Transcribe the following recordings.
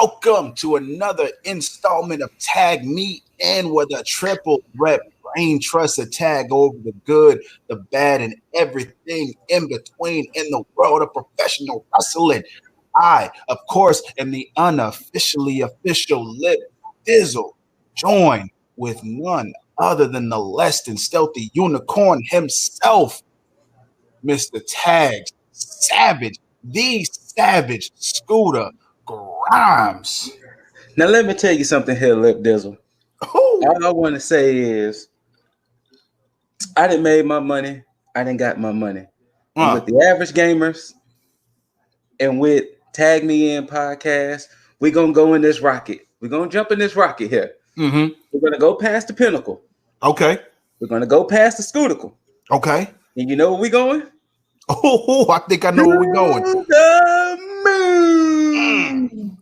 welcome to another installment of Tag Me In, where the triple rep brain trusts to tag over the good, the bad, and everything in between in the world of professional wrestling. I, of course, am the unofficially official Lip Dizzle, joined with none other than the less than stealthy unicorn himself, Mr. Tags Savage, the Savage Scooter Grimes. Now let me tell you something here, Lip Dizzle. All I want to say is I done made my money. I done got my money. And with the average gamers and with Tag Me In podcast, we're going to go in this rocket. We're going to jump in this rocket here. Mm-hmm. We're going to go past the pinnacle. Okay. We're going to go past the scouticle. Okay. And you know where we're going? Oh, I think I know where we're going. To the moon.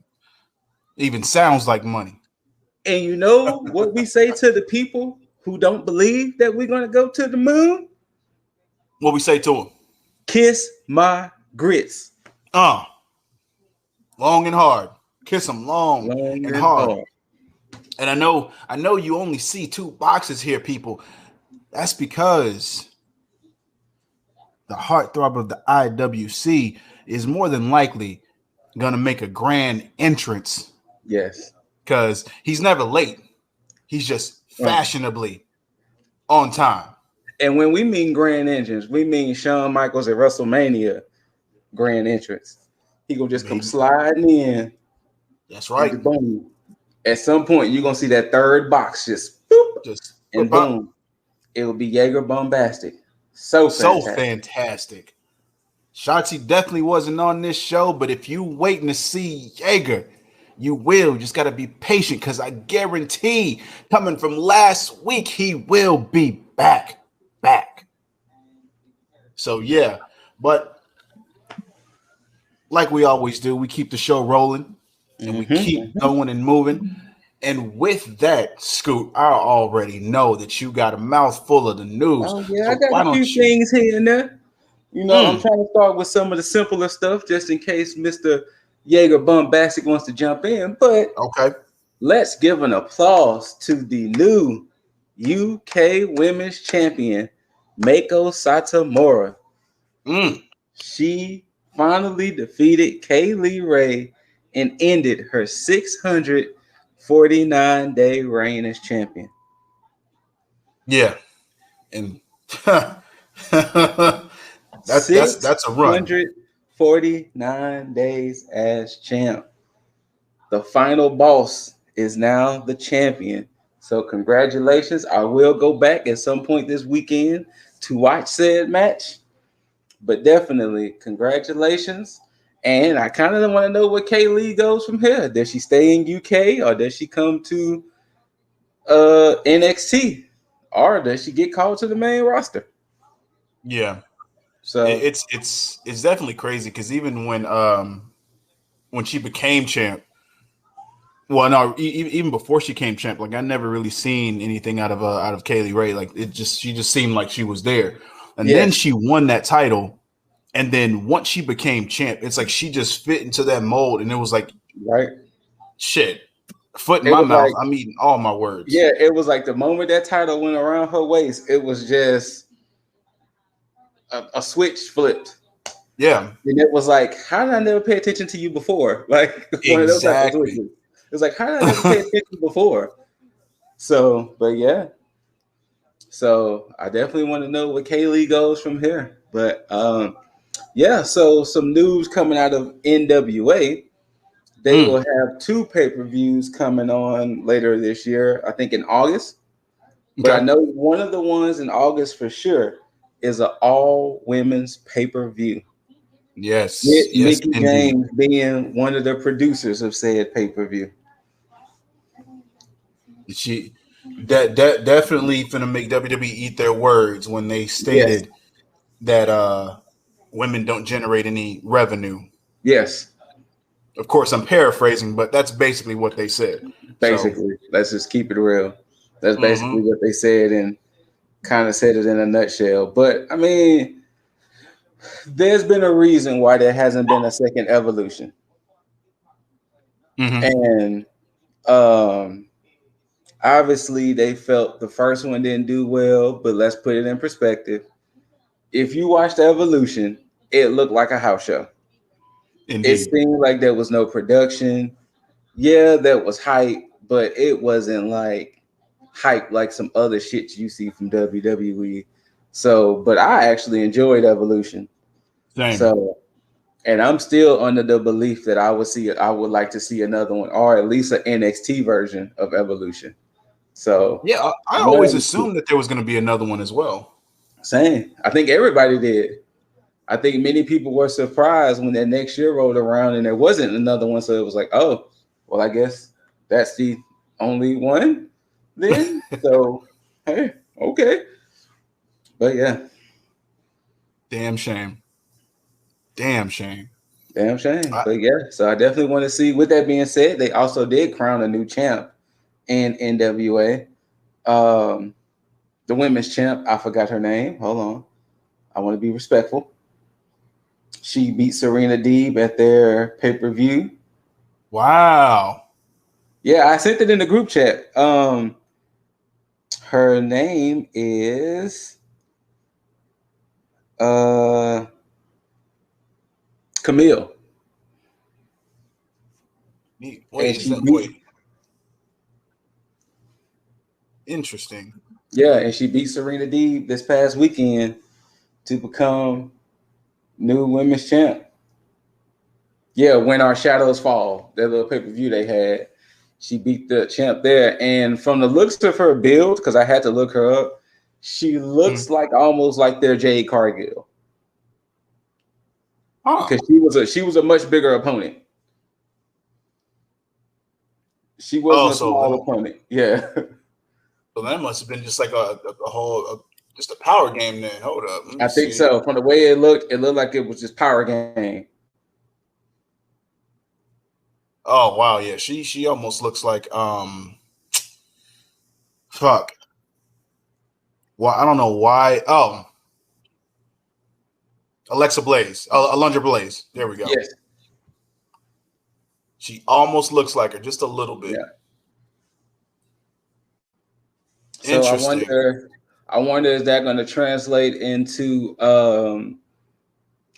Even sounds like money. And you know what we say to the people who don't believe that we're going to go to the moon? What we say to them? Kiss my grits. Long and hard. Kiss them long and hard. And I know you only see two boxes here, people. That's because the heartthrob of the IWC is more than likely going to make a grand entrance. Yes. Because he's never late. He's just fashionably on time. And when we mean grand entrance, we mean Shawn Michaels at WrestleMania grand entrance. He gonna just come sliding in. That's right. Boom. At some point, you're gonna see that third box just boop, and boom. It will be Jaeger Bombastic. So fantastic. Shotzi definitely wasn't on this show, but if you waiting to see Jaeger, you will. You just got to be patient, because I guarantee, coming from last week, he will be back. So, yeah. But like we always do, we keep the show rolling, and we keep going and moving. And with that, Scoot, I already know that you got a mouthful of the news. Oh, yeah, so I got a few things here and there. You know, I'm trying to start with some of the simpler stuff, just in case Mr. Jaeger Bombastic wants to jump in. But let's give an applause to the new UK Women's Champion, Mako Satomura. She finally defeated Kaylee Ray and ended her 649-day reign as champion. Yeah. And that's a run. 649 days as champ. The final boss is now the champion. So congratulations. I will go back at some point this weekend to watch said match. But definitely congratulations. And I kind of want to know where Kaylee goes from here. Does she stay in UK, or does she come to NXT? Or does she get called to the main roster? Yeah. So it's definitely crazy, because even when she became champ, well, no, even before she became champ, like I never really seen anything out of Kaylee Ray. Like she just seemed like she was there, and then she won that title, and then once she became champ, it's like she just fit into that mold, and it was like shit, foot in my mouth. I'm eating all my words. Yeah, it was like the moment that title went around her waist, it was just a switch flipped. Yeah. And it was like, how did I never pay attention to you before? Like one of those types of switches. It was like, how did I never pay attention before? So, but yeah. So I definitely want to know where Kaylee goes from here. But yeah, so some news coming out of NWA. They will have 2 pay-per-views coming on later this year, I think in August. But I know one of the ones in August for sure is an all-women's pay-per-view. Yes. Mickey James being one of the producers of said pay-per-view. She definitely finna make WWE eat their words when they stated that women don't generate any revenue. Yes. Of course, I'm paraphrasing, but that's basically what they said. Basically, let's just keep it real. That's basically what they said, and kind of said it in a nutshell. But I mean, there's been a reason why there hasn't been a second Evolution. And obviously they felt the first one didn't do well, but let's put it in perspective. If you watch the Evolution, it looked like a house show. Indeed. It seemed like there was no production. Yeah, that was hype, but it wasn't like hype like some other shit you see from WWE. So, but I actually enjoyed Evolution. Same. So, and I'm still under the belief that I would like to see another one, or at least an NXT version of Evolution. So yeah, I always assumed that there was going to be another one as well. Same. I think everybody did. I think many people were surprised when that next year rolled around and there wasn't another one. So it was like, oh, well, I guess that's the only one then. So, hey, okay. But yeah. Damn shame. Damn shame. Damn shame. But yeah, so I definitely want to see. With that being said, they also did crown a new champ in NWA. The women's champ, I forgot her name. Hold on. I want to be respectful. She beat Serena Deeb at their pay-per-view. Wow. Yeah, I sent it in the group chat. Her name is Camille. Interesting. Yeah, and she beat Serena Deeb this past weekend to become new women's champ. Yeah, When Our Shadows Fall, that little pay-per-view they had. She beat the champ there. And from the looks of her build, because I had to look her up, she looks like almost like their Jade Cargill. Because she was a much bigger opponent. She wasn't a small opponent. Yeah. So that must have been just like a whole just a power game then. Hold up. I think so. From the way it looked like it was just power game. Oh wow, yeah. She almost looks like fuck. Well, I don't know why. Oh. Alexa Blaze. Alundra Blaze. There we go. Yes. She almost looks like her, just a little bit. Yeah. So I wonder is that going to translate into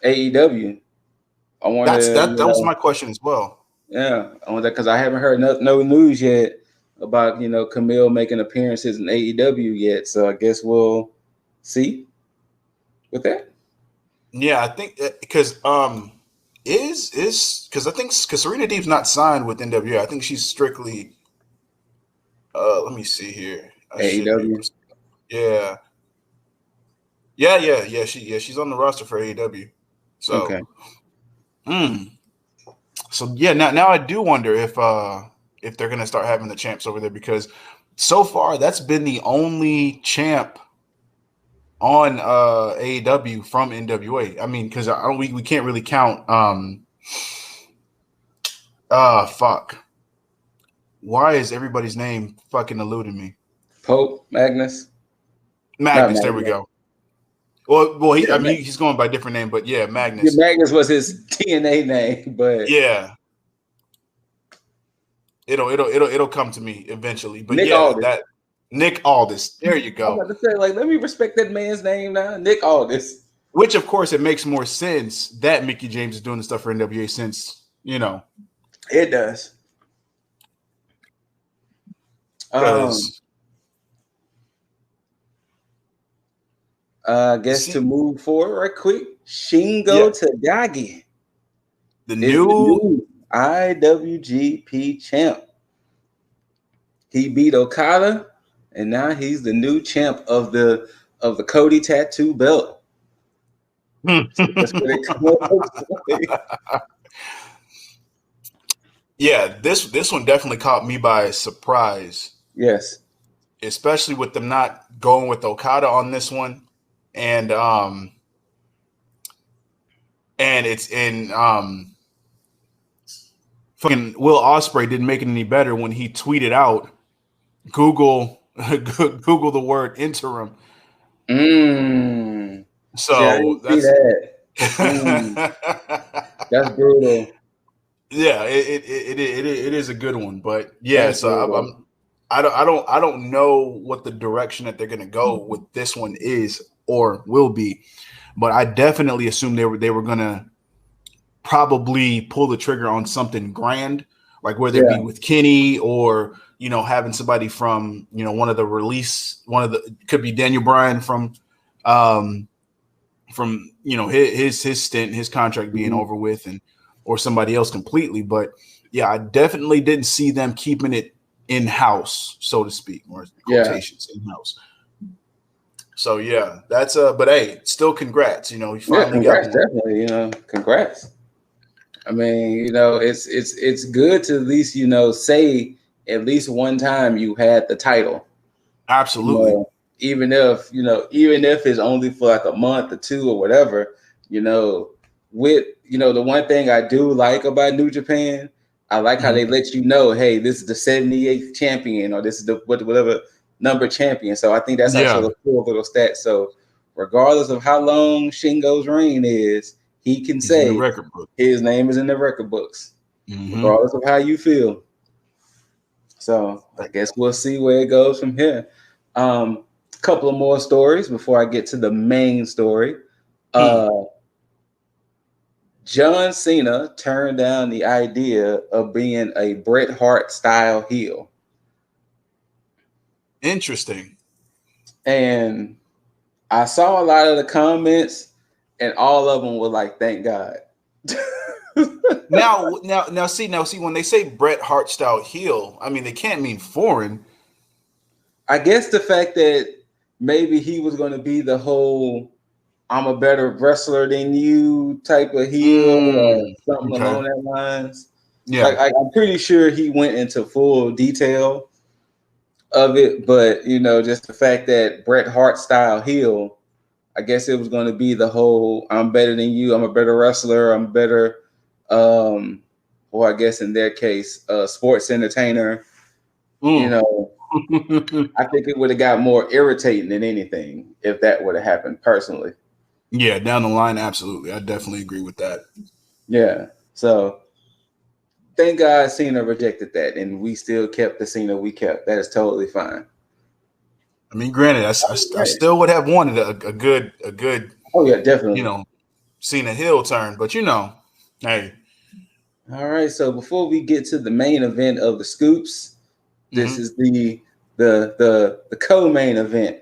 AEW? I wonder that was my question as well. Yeah, I wonder because I haven't heard no news yet about Camille making appearances in AEW yet. So I guess we'll see with that. Yeah, I think because because I think Serena Deeb's not signed with NWA. I think she's strictly. Let me see here. AEW. Yeah. She's on the roster for AEW. So. Okay. So yeah, now I do wonder if they're gonna start having the champs over there because so far that's been the only champ on AEW from NWA. I mean, because we can't really count. Fuck. Why is everybody's name fucking eluding me? Pope Magnus. There we go. Well, he's going by a different name, but yeah, Magnus. Yeah, Magnus was his TNA name, but yeah, it'll come to me eventually. But Nick Aldis. There you go. I was about to say, let me respect that man's name now, Nick Aldis. Which, of course, it makes more sense that Mickie James is doing the stuff for NWA since it does. I guess to move forward right quick, Shingo Takagi, the new IWGP champ. He beat Okada, and now he's the new champ of the Cody tattoo belt. Yeah, this one definitely caught me by surprise. Yes, especially with them not going with Okada on this one. And it's in fucking Will Ospreay didn't make it any better when he tweeted out Google the word interim. So that's brutal. Yeah, it is a good one, but yeah. So I don't know what the direction that they're gonna go with this one is or will be, but I definitely assume they were gonna probably pull the trigger on something grand, like whether it be with Kenny or having somebody from one of the could be Daniel Bryan um from his stint, his contract being over with, and or somebody else completely. But yeah, I definitely didn't see them keeping it in house, so to speak, or quotations in house. So yeah, that's but hey, still congrats. You finally got one. Definitely, congrats. I mean, it's good to at least, say at least one time you had the title. Absolutely. Even if it's only for like a month or two or whatever, with the one thing I do like about New Japan, I like how they let you know, hey, this is the 78th champion, or this is the whatever number champion. So I think that's actually a cool little stat. So regardless of how long Shingo's reign is, he can say his name is in the record books, regardless of how you feel. So I guess we'll see where it goes from here. Couple of more stories before I get to the main story. John Cena turned down the idea of being a Bret Hart style heel. Interesting. And I saw a lot of the comments, and all of them were like, "Thank God." now, see, when they say Bret Hart style heel, I mean they can't mean foreign. I guess the fact that maybe he was going to be the whole "I'm a better wrestler than you" type of heel, or something along that lines. Yeah, like I'm pretty sure he went into full detail of it, but just the fact that Bret Hart style heel, I guess it was going to be the whole "I'm better than you, I'm a better wrestler, I'm better," or I guess in their case, sports entertainer. I think it would have got more irritating than anything if that would have happened personally. Yeah, down the line, absolutely. I definitely agree with that. Yeah. So thank God Cena rejected that, and we still kept the Cena we kept. That is totally fine. I mean, granted, I still would have wanted a good. Oh yeah, definitely. Cena heel turn, but hey. All right. So before we get to the main event of the scoops, this is the co-main event.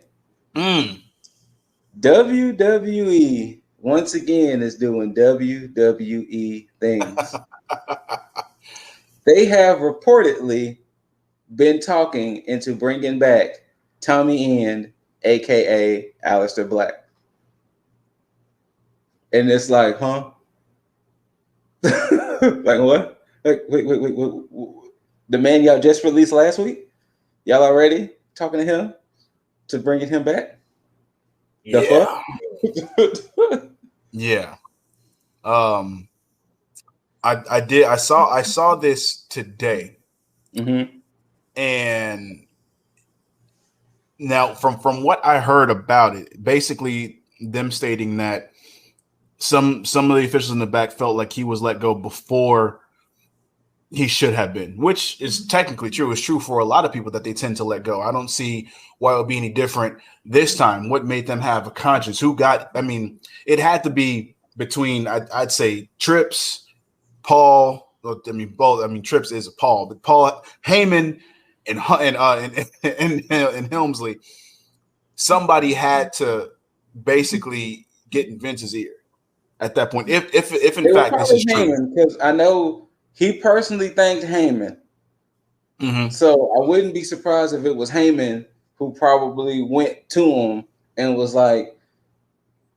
WWE once again is doing WWE things. They have reportedly been talking into bringing back Tommy End, aka Aleister Black. And it's like, huh? Like what? Like, wait. The man y'all just released last week? Y'all already talking to him to bringing him back? Yeah. Yeah. I did. I saw this today, and now from what I heard about it, basically them stating that some of the officials in the back felt like he was let go before he should have been, which is technically true. It's true for a lot of people that they tend to let go. I don't see why it would be any different this time. What made them have a conscience? I mean, it had to be between, I'd say, Trips, Paul. I mean, both. I mean, Trips is Paul, but Paul, Heyman, and Helmsley. Somebody had to basically get in Vince's ear at that point. If in fact this is true, because I know he personally thanked Heyman. So I wouldn't be surprised if it was Heyman who probably went to him and was like,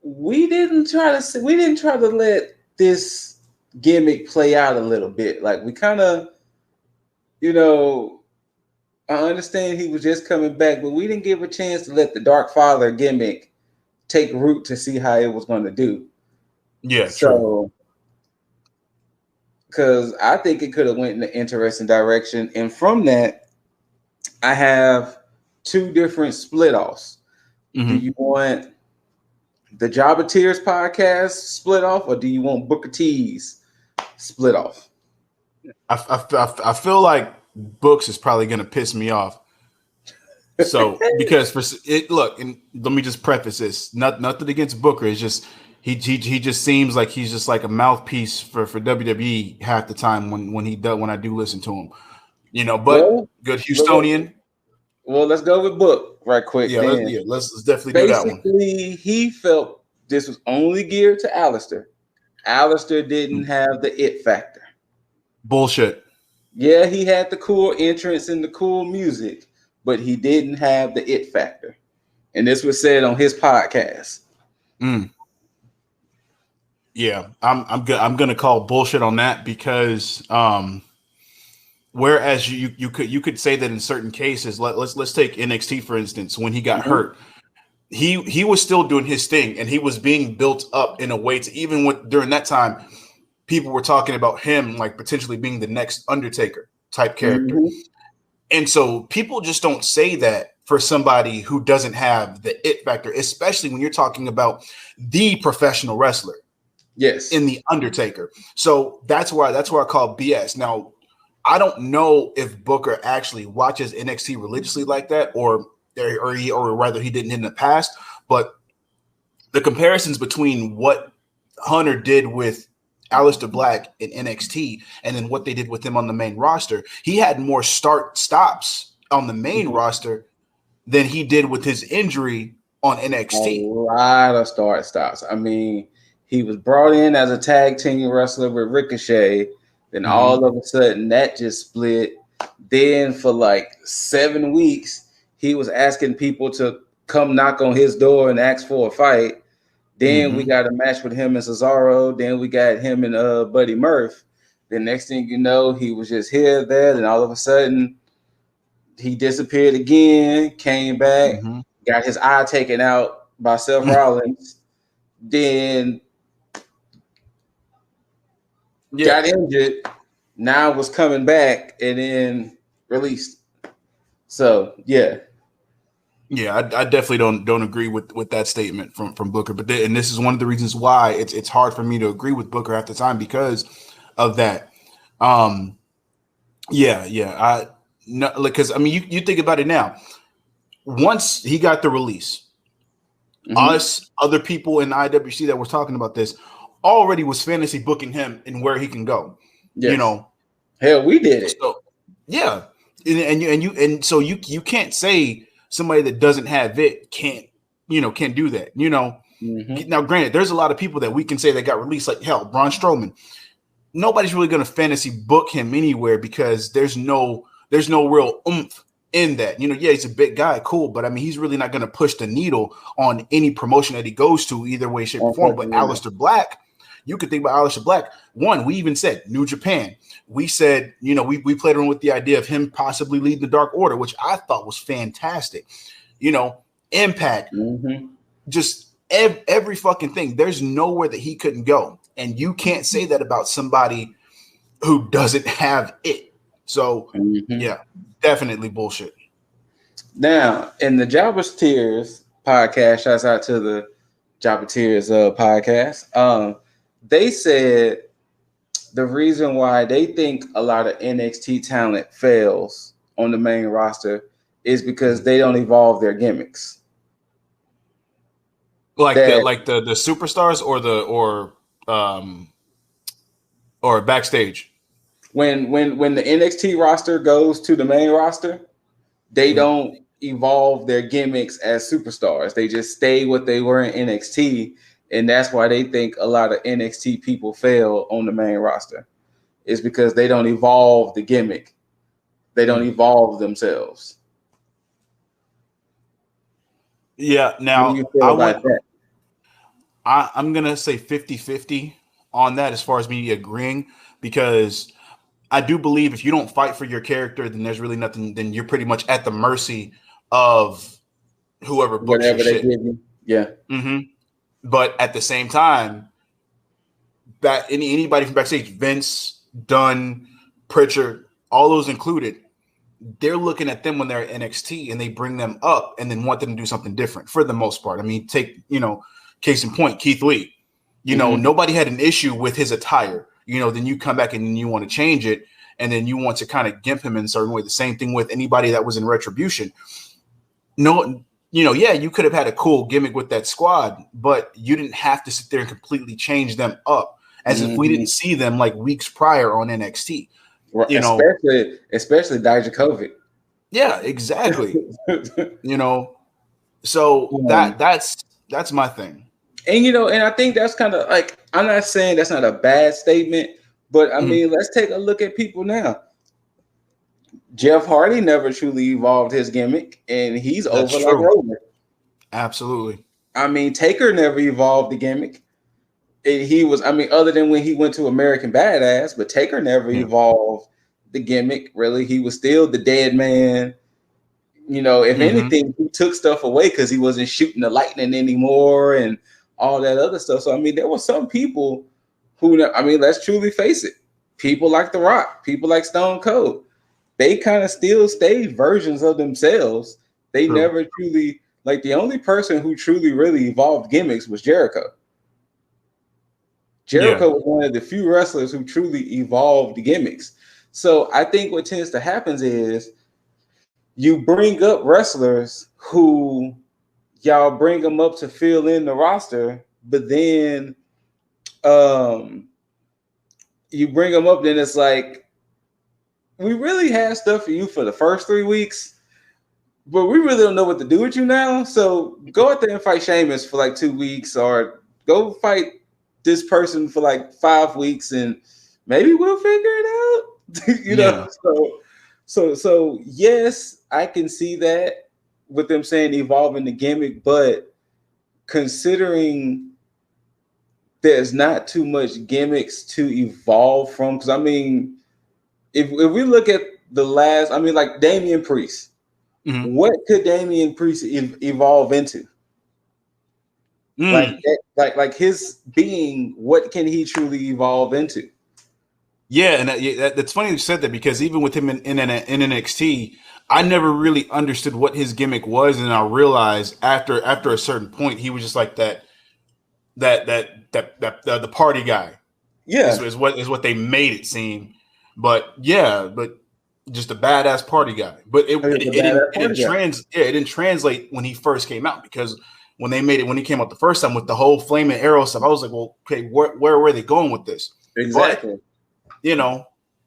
"We didn't try to let this gimmick play out a little bit. Like we kind of, I understand he was just coming back, but we didn't give a chance to let the Dark Father gimmick take root to see how it was going to do." Yeah, true. Because I think it could have went in an interesting direction. And from that, I have two different split offs. Do you want the Jobber Tears podcast split off, or do you want Booker T's split off? I feel like Books is probably going to piss me off. So because for it, look, and let me just preface this: nothing against Booker. It's just he just seems like he's just like a mouthpiece for WWE half the time when I do listen to him, But good Houstonian. Well, let's go with Book right quick. Yeah, then. Let's definitely do that one. Basically, he felt this was only geared to Alistair. Alistair didn't have the it factor. Bullshit. Yeah, he had the cool entrance and the cool music, but he didn't have the it factor. And this was said on his podcast. Yeah, I'm gonna call bullshit on that because whereas you could say that in certain cases, let's take NXT for instance, when he got hurt, he was still doing his thing and he was being built up in a way to even during that time, people were talking about him like potentially being the next Undertaker type character. And so people just don't say that for somebody who doesn't have the it factor, especially when you're talking about the professional wrestler. Yes. In the Undertaker. So that's why I call BS. Now, I don't know if Booker actually watches NXT religiously like that, or rather he didn't in the past. But the comparisons between what Hunter did with Aleister Black in NXT and then what they did with him on the main roster, he had more start-stops on the main roster than he did with his injury on NXT. A lot of start-stops. I mean, he was brought in as a tag team wrestler with Ricochet. Then all of a sudden that just split. Then for like 7 weeks, he was asking people to come knock on his door and ask for a fight. Then we got a match with him and Cesaro. Then we got him and Buddy Murph. The next thing you know, he was just here, there. Then all of a sudden, he disappeared again, came back, got his eye taken out by Seth Rollins. Then got injured, now was coming back and then released. So I definitely don't agree with that statement from Booker. But and this is one of the reasons why it's hard for me to agree with Booker at the time because of that. Because I mean you think about it now. Once he got the release, us other people in IWC that were talking about this already was fantasy booking him and where he can go. Yes. Hell, we did it. So, yeah, and so you can't say somebody that doesn't have it can't do that. Now, granted, there's a lot of people that we can say that got released, like hell, Braun Strowman. Nobody's really going to fantasy book him anywhere because there's no real oomph in that. He's a big guy, cool, but I mean, he's really not going to push the needle on any promotion that he goes to, either way, shape, or form. But Aleister Black. You could think about Aleister Black. One, we even said New Japan. We said, we played around with the idea of him possibly leading the Dark Order, which I thought was fantastic. Impact, just every fucking thing. There's nowhere that he couldn't go. And you can't say that about somebody who doesn't have it. So, definitely bullshit. Now, in the Jobbers Tears podcast, shouts out to the Jobber Tears podcast. They said the reason why they think a lot of NXT talent fails on the main roster is because they don't evolve their gimmicks. Like the superstars or backstage. When the NXT roster goes to the main roster, they don't evolve their gimmicks as superstars. They just stay what they were in NXT. And that's why they think a lot of NXT people fail on the main roster. It's because they don't evolve the gimmick. They don't evolve themselves. Yeah. Now, I'm going to say 50-50 on that as far as me agreeing, because I do believe if you don't fight for your character, then there's really nothing. Then you're pretty much at the mercy of whoever books your shit. Give you. Yeah. But at the same time, anybody from backstage, Vince, Dunn, Pritchard, all those included, they're looking at them when they're at NXT and they bring them up and then want them to do something different for the most part. I mean, take, case in point, Keith Lee. Nobody had an issue with his attire. then you come back and then you want to change it, and then you want to kind of gimp him in a certain way. The same thing with anybody that was in Retribution. No, you could have had a cool gimmick with that squad, but you didn't have to sit there and completely change them up as if we didn't see them like weeks prior on NXT. Especially Dijakovic. Yeah, exactly. So that's my thing. And and I think that's kind of like, I'm not saying that's not a bad statement, but I mean, let's take a look at people now. Jeff Hardy never truly evolved his gimmick, and he's over like Roman. Absolutely. I mean, Taker never evolved the gimmick. He was, other than when he went to American Badass, but Taker never evolved the gimmick, really. He was still the dead man. If anything, he took stuff away because he wasn't shooting the lightning anymore and all that other stuff. So, there were some people who, let's truly face it. People like The Rock, people like Stone Cold, they kind of still stayed versions of themselves. They never truly, like, the only person who truly really evolved gimmicks was Jericho. Jericho was one of the few wrestlers who truly evolved gimmicks. So I think what tends to happen is you bring up wrestlers who y'all bring them up to fill in the roster, but then you bring them up, then it's like, we really had stuff for you for the first 3 weeks, but we really don't know what to do with you now. So go out there and fight Sheamus for like 2 weeks, or go fight this person for like 5 weeks, and maybe we'll figure it out. So yes, I can see that with them saying evolving the gimmick, but considering there's not too much gimmicks to evolve from, because if we look at the last, like Damian Priest, what could Damian Priest evolve into? Like his being, what can he truly evolve into? Yeah, and that's funny you said that, because even with him in NXT, I never really understood what his gimmick was, and I realized after a certain point, he was just like the party guy. Yeah, is what they made it seem. But just a badass party guy. But it didn't translate when he first came out, because when he came out the first time with the whole flaming arrow stuff, I was like, well, okay, where were they going with this? Exactly.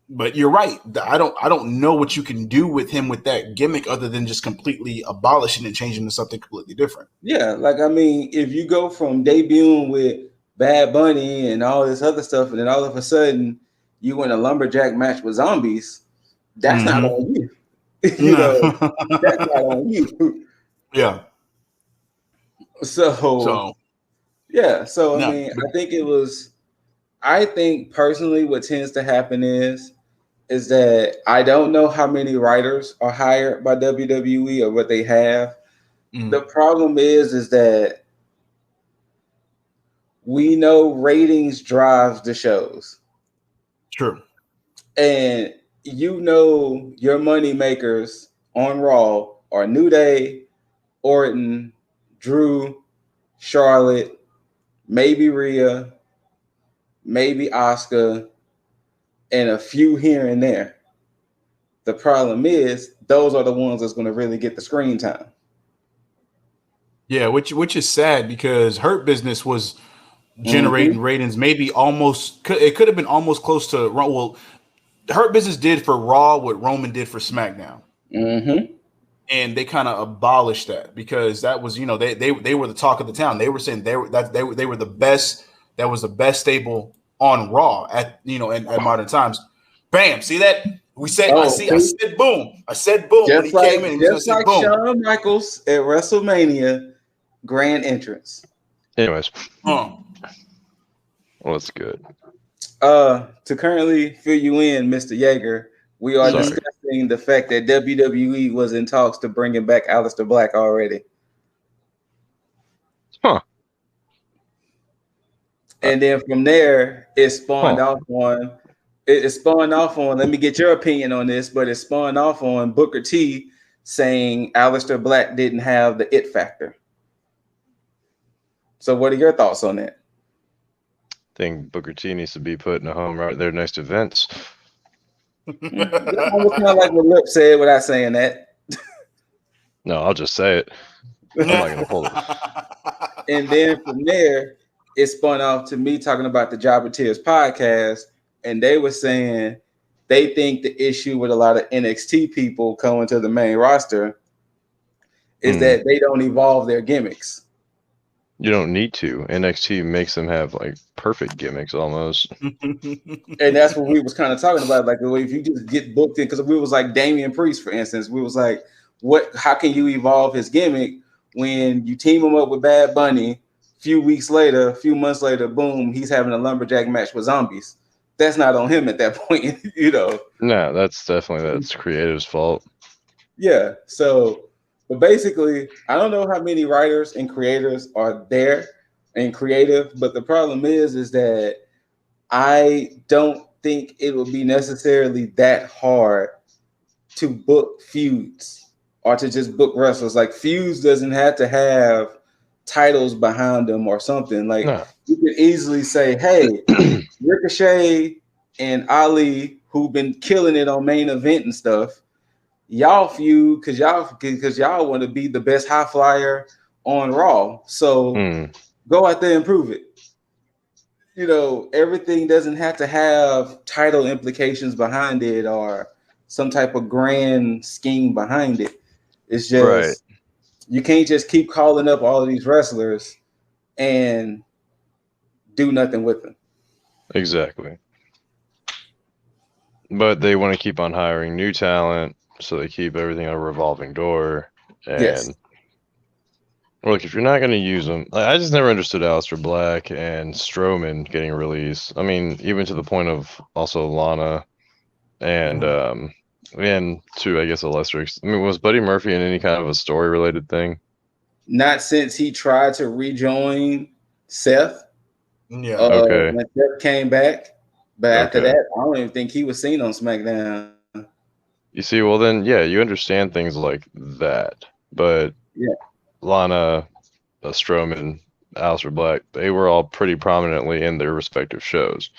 But you're right. I don't know what you can do with him with that gimmick other than just completely abolishing and changing to something completely different. Yeah, like if you go from debuting with Bad Bunny and all this other stuff, and then all of a sudden you win a lumberjack match with zombies, that's not on you. That's not on you. Yeah. So I think personally what tends to happen is that I don't know how many writers are hired by WWE or what they have. The problem is that we know ratings drives the shows. True. And your money makers on Raw are New Day, Orton, Drew, Charlotte, maybe Rhea, maybe Asuka, and a few here and there. The problem is those are the ones that's going to really get the screen time. Yeah, which is sad, because Hurt Business was generating ratings, maybe it could have been almost close to, well, Hurt Business did for Raw what Roman did for SmackDown. And they kind of abolished that, because that was, they were the talk of the town. They were saying they were the best. That was the best stable on Raw at modern times. Bam! See that? We said I said boom. I said boom just when he came in. Just like boom. Shawn Michaels at WrestleMania grand entrance. Anyways, well, that's good. To currently fill you in, Mr. Yeager, we are discussing the fact that WWE was in talks to bringing back Aleister Black already. Huh. And then from there, it spawned off on. It spawned off on. Let me get your opinion on this, but it spawned off on Booker T saying Aleister Black didn't have the it factor. So, what are your thoughts on that? think Booker T needs to be put in a home right there next to Vince. That's almost kind of like what Lip said without saying that. No, I'll just say it. I'm not going to pull it. And then from there, it spun off to me talking about the Jobber Tears podcast, and they were saying they think the issue with a lot of NXT people coming to the main roster is that they don't evolve their gimmicks. You don't need to. NXT makes them have like perfect gimmicks almost. And that's what we was kind of talking about. Like, if you just get booked in, because we was like Damian Priest, for instance, we was like, how can you evolve his gimmick when you team him up with Bad Bunny? Few months later, boom, he's having a lumberjack match with zombies. That's not on him at that point, you know. No, that's creative's fault. Yeah. So, but basically, I don't know how many writers and creators are there and creative, but the problem is that I don't think it would be necessarily that hard to book feuds or to just book wrestlers. Like, feuds doesn't have to have titles behind them or something. Like, you could easily say, hey, Ricochet and Ali, who've been killing it on Main Event and stuff, y'all feud because y'all want to be the best high flyer on Raw. So go out there and prove it. You know, everything doesn't have to have title implications behind it or some type of grand scheme behind it. It's just you can't just keep calling up all of these wrestlers and do nothing with them. Exactly. But they want to keep on hiring new talent, so they keep everything a revolving door. And look, if you're not going to use them, I just never understood Aleister Black and Strowman getting released. I mean, even to the point of also Lana and to, I guess, a lesser extent. I mean, was Buddy Murphy in any kind of a story-related thing? Not since he tried to rejoin Seth. Yeah. Okay. When Seth came back. But after that, I don't even think he was seen on SmackDown. You see, well then, yeah, you understand things like that. But Lana, Strowman, Aleister Black, they were all pretty prominently in their respective shows.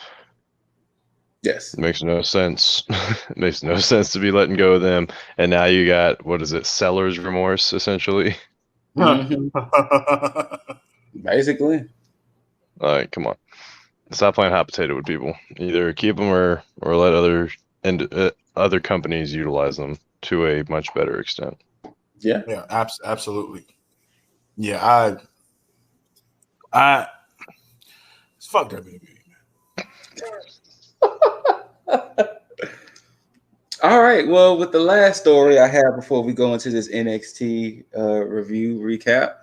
Yes. It makes no sense. It makes no sense to be letting go of them. And now you got, what is it, seller's remorse, essentially? Basically. All right, come on. Stop playing hot potato with people. Either keep them or let other companies utilize them to a much better extent. Yeah. Yeah, absolutely. Yeah, I fuck WWE, man. All right. Well, with the last story I have before we go into this NXT review recap,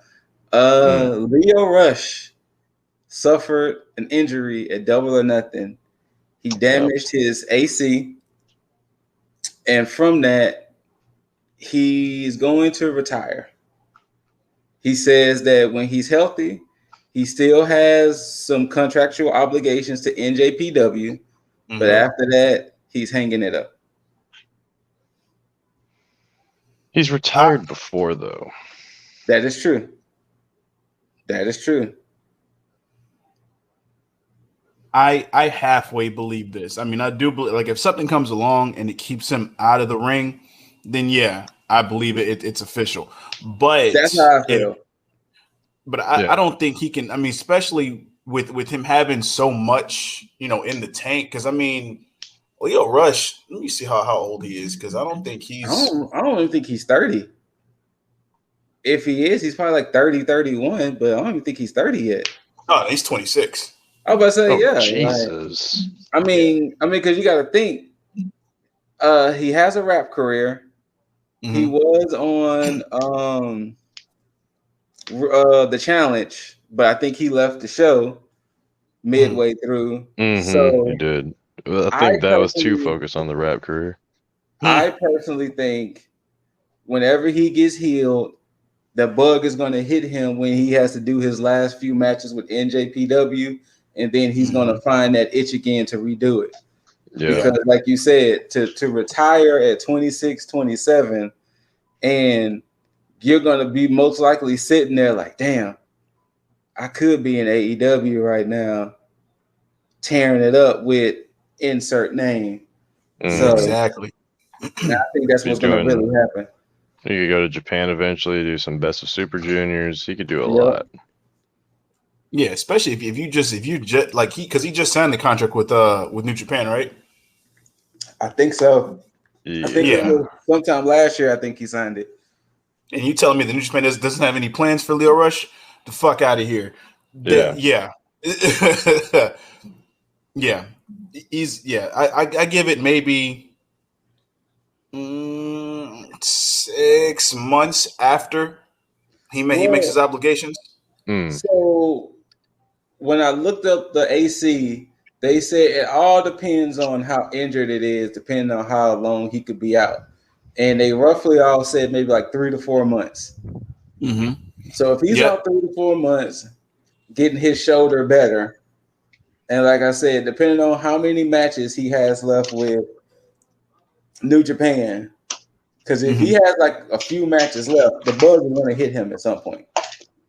Lio Rush suffered an injury at Double or Nothing. He damaged his AC, and from that, he's going to retire. He says that when he's healthy, he still has some contractual obligations to NJPW, but after that, he's hanging it up. He's retired before, though. That is true. That is true. I halfway believe this. I mean, I do believe, like, if something comes along and it keeps him out of the ring, then yeah, I believe it's official. But that's how I feel. I don't think he can. I mean, especially with him having so much, in the tank. Because I mean, Lio Rush. Let me see how old he is. Because I don't think he's. I don't even think he's 30. If he is, he's probably like 30, 31. But I don't even think he's 30 yet. Oh, he's 26. I was about to say, yeah. Jesus. Like, I mean, because you got to think. He has a rap career. He was on the Challenge, but I think he left the show midway through. So he did. Well, I think that was too focused on the rap career. I personally think whenever he gets healed, the bug is going to hit him when he has to do his last few matches with NJPW, and then he's going to find that itch again to redo it. Yeah. Because like you said, to retire at 26, 27, and you're going to be most likely sitting there like, damn, I could be in AEW right now. tearing it up with insert name. So exactly. I think that's what's going to really happen. He could go to Japan eventually, do some Best of Super Juniors. He could do a lot. Yeah, especially if you just like because he just signed the contract with New Japan, right? I think so. Yeah. I think it was sometime last year. I think he signed it. And you telling me the New Japan doesn't have any plans for Lio Rush? The fuck out of here! Yeah. I give it maybe 6 months after he makes his obligations. So when I looked up the AC, they said it all depends on how injured it is, depending on how long he could be out. And they roughly all said maybe like 3 to 4 months. Mm-hmm. So if he's out 3 to 4 months, getting his shoulder better, and like I said, depending on how many matches he has left with New Japan, because if he has like a few matches left, the bug is going to hit him at some point.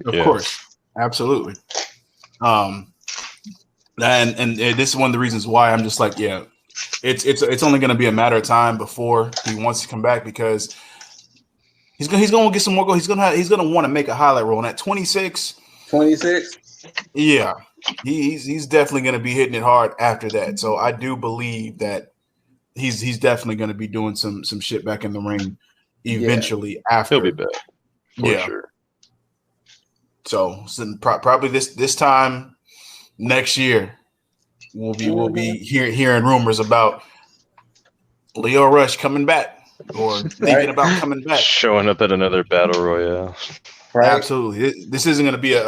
Of course, absolutely. And this is one of the reasons why I'm just like, it's only going to be a matter of time before he wants to come back, because he's going to get some more goals. He's going to want to make a highlight reel. And at 26, yeah, he's definitely going to be hitting it hard after that. So I do believe that he's definitely going to be doing some shit back in the ring eventually after. He'll be back for sure. So probably this time next year, we'll be hearing rumors about Lio Rush coming back or thinking about coming back, showing up at another battle royale. Right? Absolutely, this isn't going to be a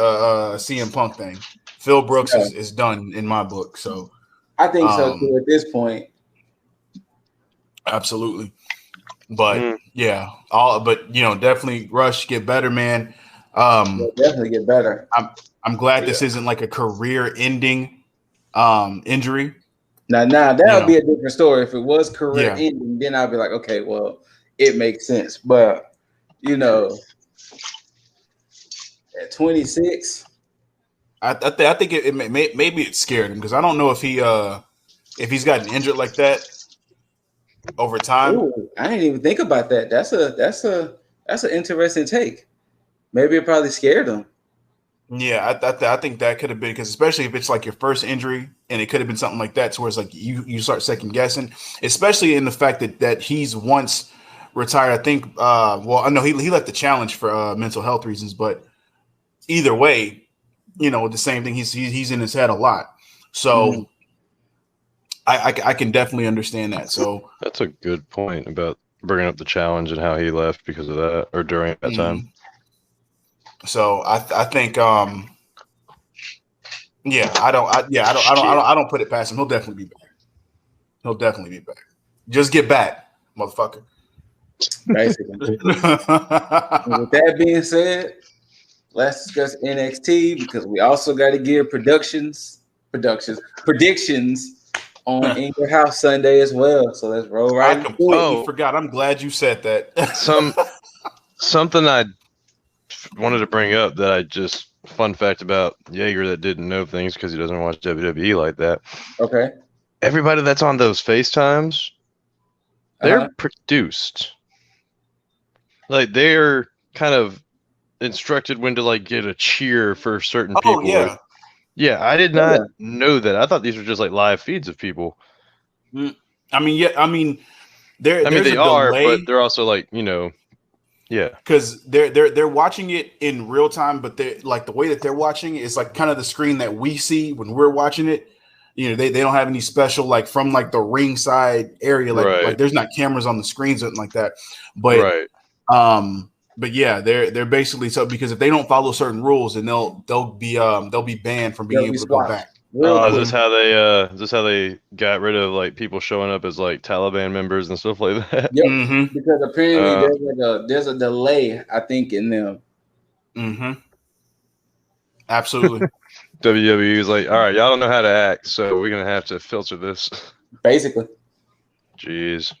CM Punk thing. Phil Brooks is done in my book, so I think so too at this point. Absolutely, but definitely Rush, get better, man. Definitely get better. I'm glad this isn't like a career-ending injury. Now that would be a different story. If it was career-ending, then I'd be like, okay, well, it makes sense. But at 26, I think it maybe it scared him, because I don't know if he's gotten injured like that over time. Ooh, I didn't even think about that. That's an interesting take. Maybe it probably scared him. Yeah, I think that could have been, because especially if it's like your first injury, and it could have been something like that, to where it's like you start second guessing, especially in the fact that he's once retired. I think I know he left the challenge for mental health reasons, but either way, the same thing. He's in his head a lot, so I can definitely understand that. So that's a good point about bringing up the challenge and how he left because of that, or during that time. So I think I don't put it past him. He'll definitely be back. Just get back, motherfucker. Basically. With that being said, let's discuss NXT, because we also got to give predictions on In Your House Sunday as well. So let's roll right. I completely forgot. I'm glad you said that. Something I wanted to bring up that I just fun fact about Jaeger that didn't know things because he doesn't watch WWE like that. Okay. Everybody that's on those FaceTimes, they're produced. Like, they're kind of instructed when to like get a cheer for certain people. Yeah, I did not know that. I thought these were just like live feeds of people. They are, but they're also like, because they're watching it in real time, but they like the way that they're watching it is like kind of the screen that we see when we're watching it. They don't have any special like from like the ringside area, like there's not cameras on the screens or something like that. But but yeah, they're basically, so because if they don't follow certain rules, then they'll be banned from being able to go back. Is this how they got rid of like people showing up as like Taliban members and stuff like that? Yep. Because apparently there's a delay, I think, in them. Absolutely. WWE is like, all right, y'all don't know how to act, so we're gonna have to filter this. Basically. Jeez.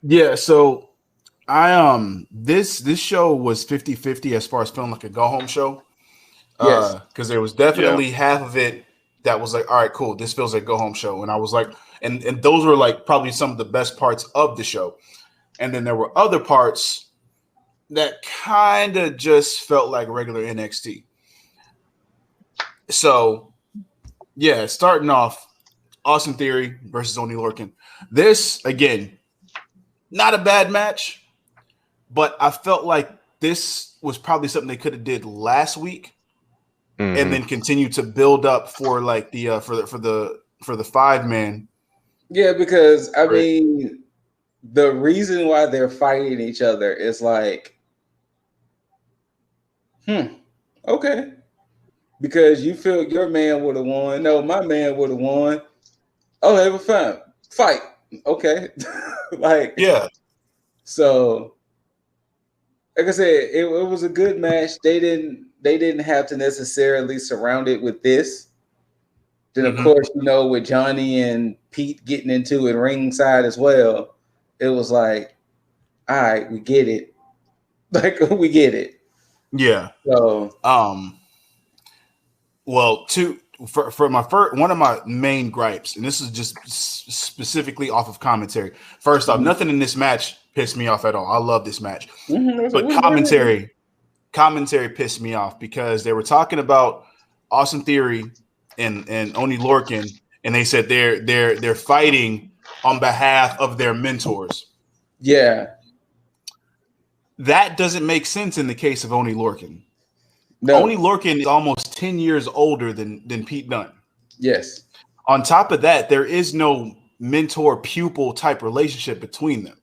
Yeah, so I this show was 50-50 as far as feeling like a go home show. Yes. Because there was definitely half of it that was like, all right, cool. This feels like a go home show. And I was like, and those were like probably some of the best parts of the show. And then there were other parts that kind of just felt like regular NXT. So, yeah, starting off, Austin Theory versus Oney Lorcan. This, again, not a bad match, but I felt like this was probably something they could have did last week, and then continue to build up for like the for the 5-man. Yeah, because I mean, the reason why they're fighting each other is like, okay, because you feel your man would have won. No, my man would have won. Oh, they were fine. Fight. Okay. Like, yeah. So, like I said, it was a good match. They didn't have to necessarily surround it with this. Then, of course, with Johnny and Pete getting into it ringside as well, it was like, all right, we get it. Like, we get it. Yeah. So, well, for my first, one of my main gripes, and this is just specifically off of commentary. First off, nothing in this match pissed me off at all. I love this match, but commentary pissed me off because they were talking about Austin Theory and Oney Lorcan, and they said they're fighting on behalf of their mentors. Yeah, that doesn't make sense in the case of Oney Lorcan. No. Oney Lorcan is almost 10 years older than Pete Dunne. Yes. On top of that, there is no mentor-pupil type relationship between them.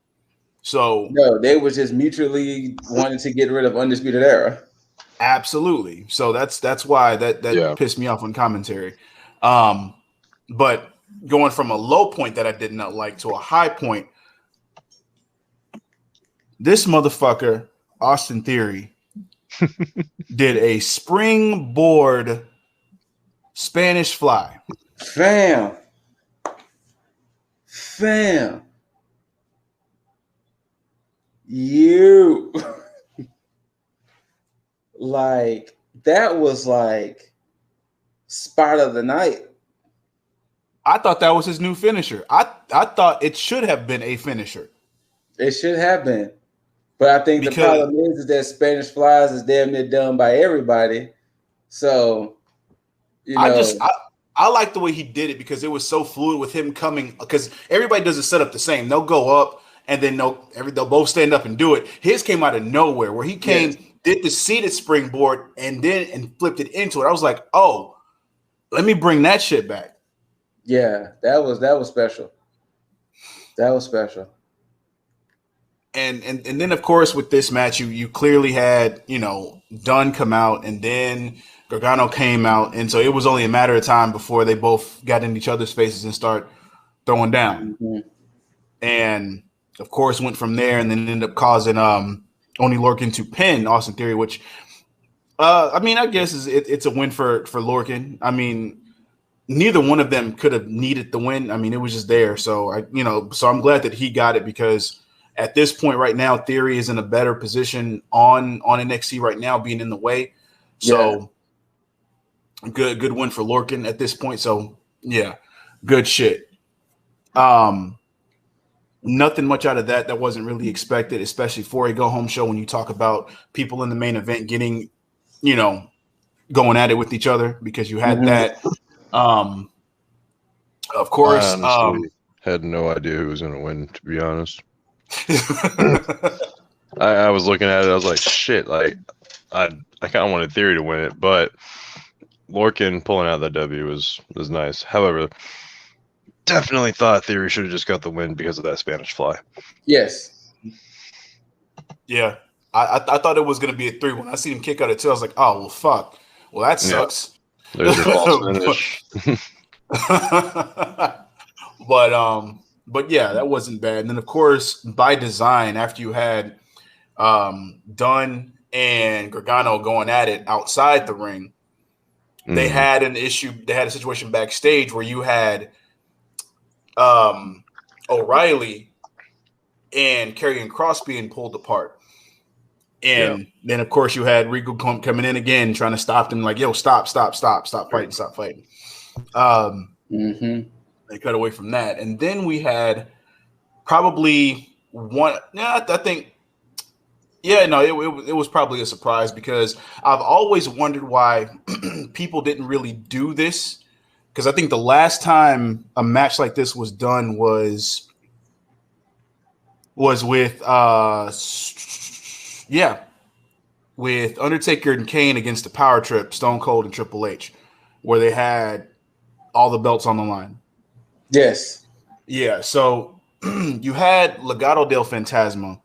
So no, they were just mutually wanting to get rid of Undisputed Era. Absolutely. So that's why that pissed me off on commentary. But going from a low point that I did not like to a high point, this motherfucker, Austin Theory, did a springboard Spanish fly. Fam. You like that was like spot of the night. I thought that was his new finisher. I thought it should have been a finisher. It should have been. But I think the problem is that Spanish flies is damn near done by everybody. So, I like the way he did it because it was so fluid with him coming, because everybody doesn't set up the same. They'll go up and then they'll both stand up and do it. His came out of nowhere where he came, did the seated springboard and flipped it into it. I was like, oh, let me bring that shit back. Yeah, that was special. That was special. And then of course with this match, you clearly had Dunn come out and then Gargano came out, and so it was only a matter of time before they both got in each other's faces and start throwing down. And of course went from there, and then ended up causing Oney Lorcan to pin Austin Theory, which I guess it's a win for Lorcan. I mean, neither one of them could have needed the win. I mean, it was just there. So so I'm glad that he got it, because at this point right now, Theory is in a better position on NXT right now, being in the way. So good win for Lorcan at this point. So yeah, good shit. Nothing much out of that. That wasn't really expected, especially for a go home show when you talk about people in the main event getting, going at it with each other, because you had that. Of course, I honestly had no idea who was going to win, to be honest. I was looking at it. I was like, shit. Like, I kind of wanted Theory to win it, but Lorcan pulling out that W was nice. However, definitely thought Theory should have just got the win because of that Spanish fly. Yes. Yeah. I thought it was going to be a 3. When I seen him kick out at 2, I was like, oh, well, fuck. Well, that sucks. Yeah. There's your false finish. But yeah, that wasn't bad. And then, of course, by design, after you had Dunn and Gargano going at it outside the ring, they had an issue. They had a situation backstage where you had O'Reilly and Karrion Kross being pulled apart. And then, of course, you had Regal coming in again, trying to stop them, like, yo, stop fighting. They cut away from that, and then we had probably one. Yeah, I think. Yeah, no, it was probably a surprise because I've always wondered why people didn't really do this. Because I think the last time a match like this was done was with with Undertaker and Kane against the Power Trip, Stone Cold and Triple H, where they had all the belts on the line. Yes. Yeah, so you had Legado del Fantasma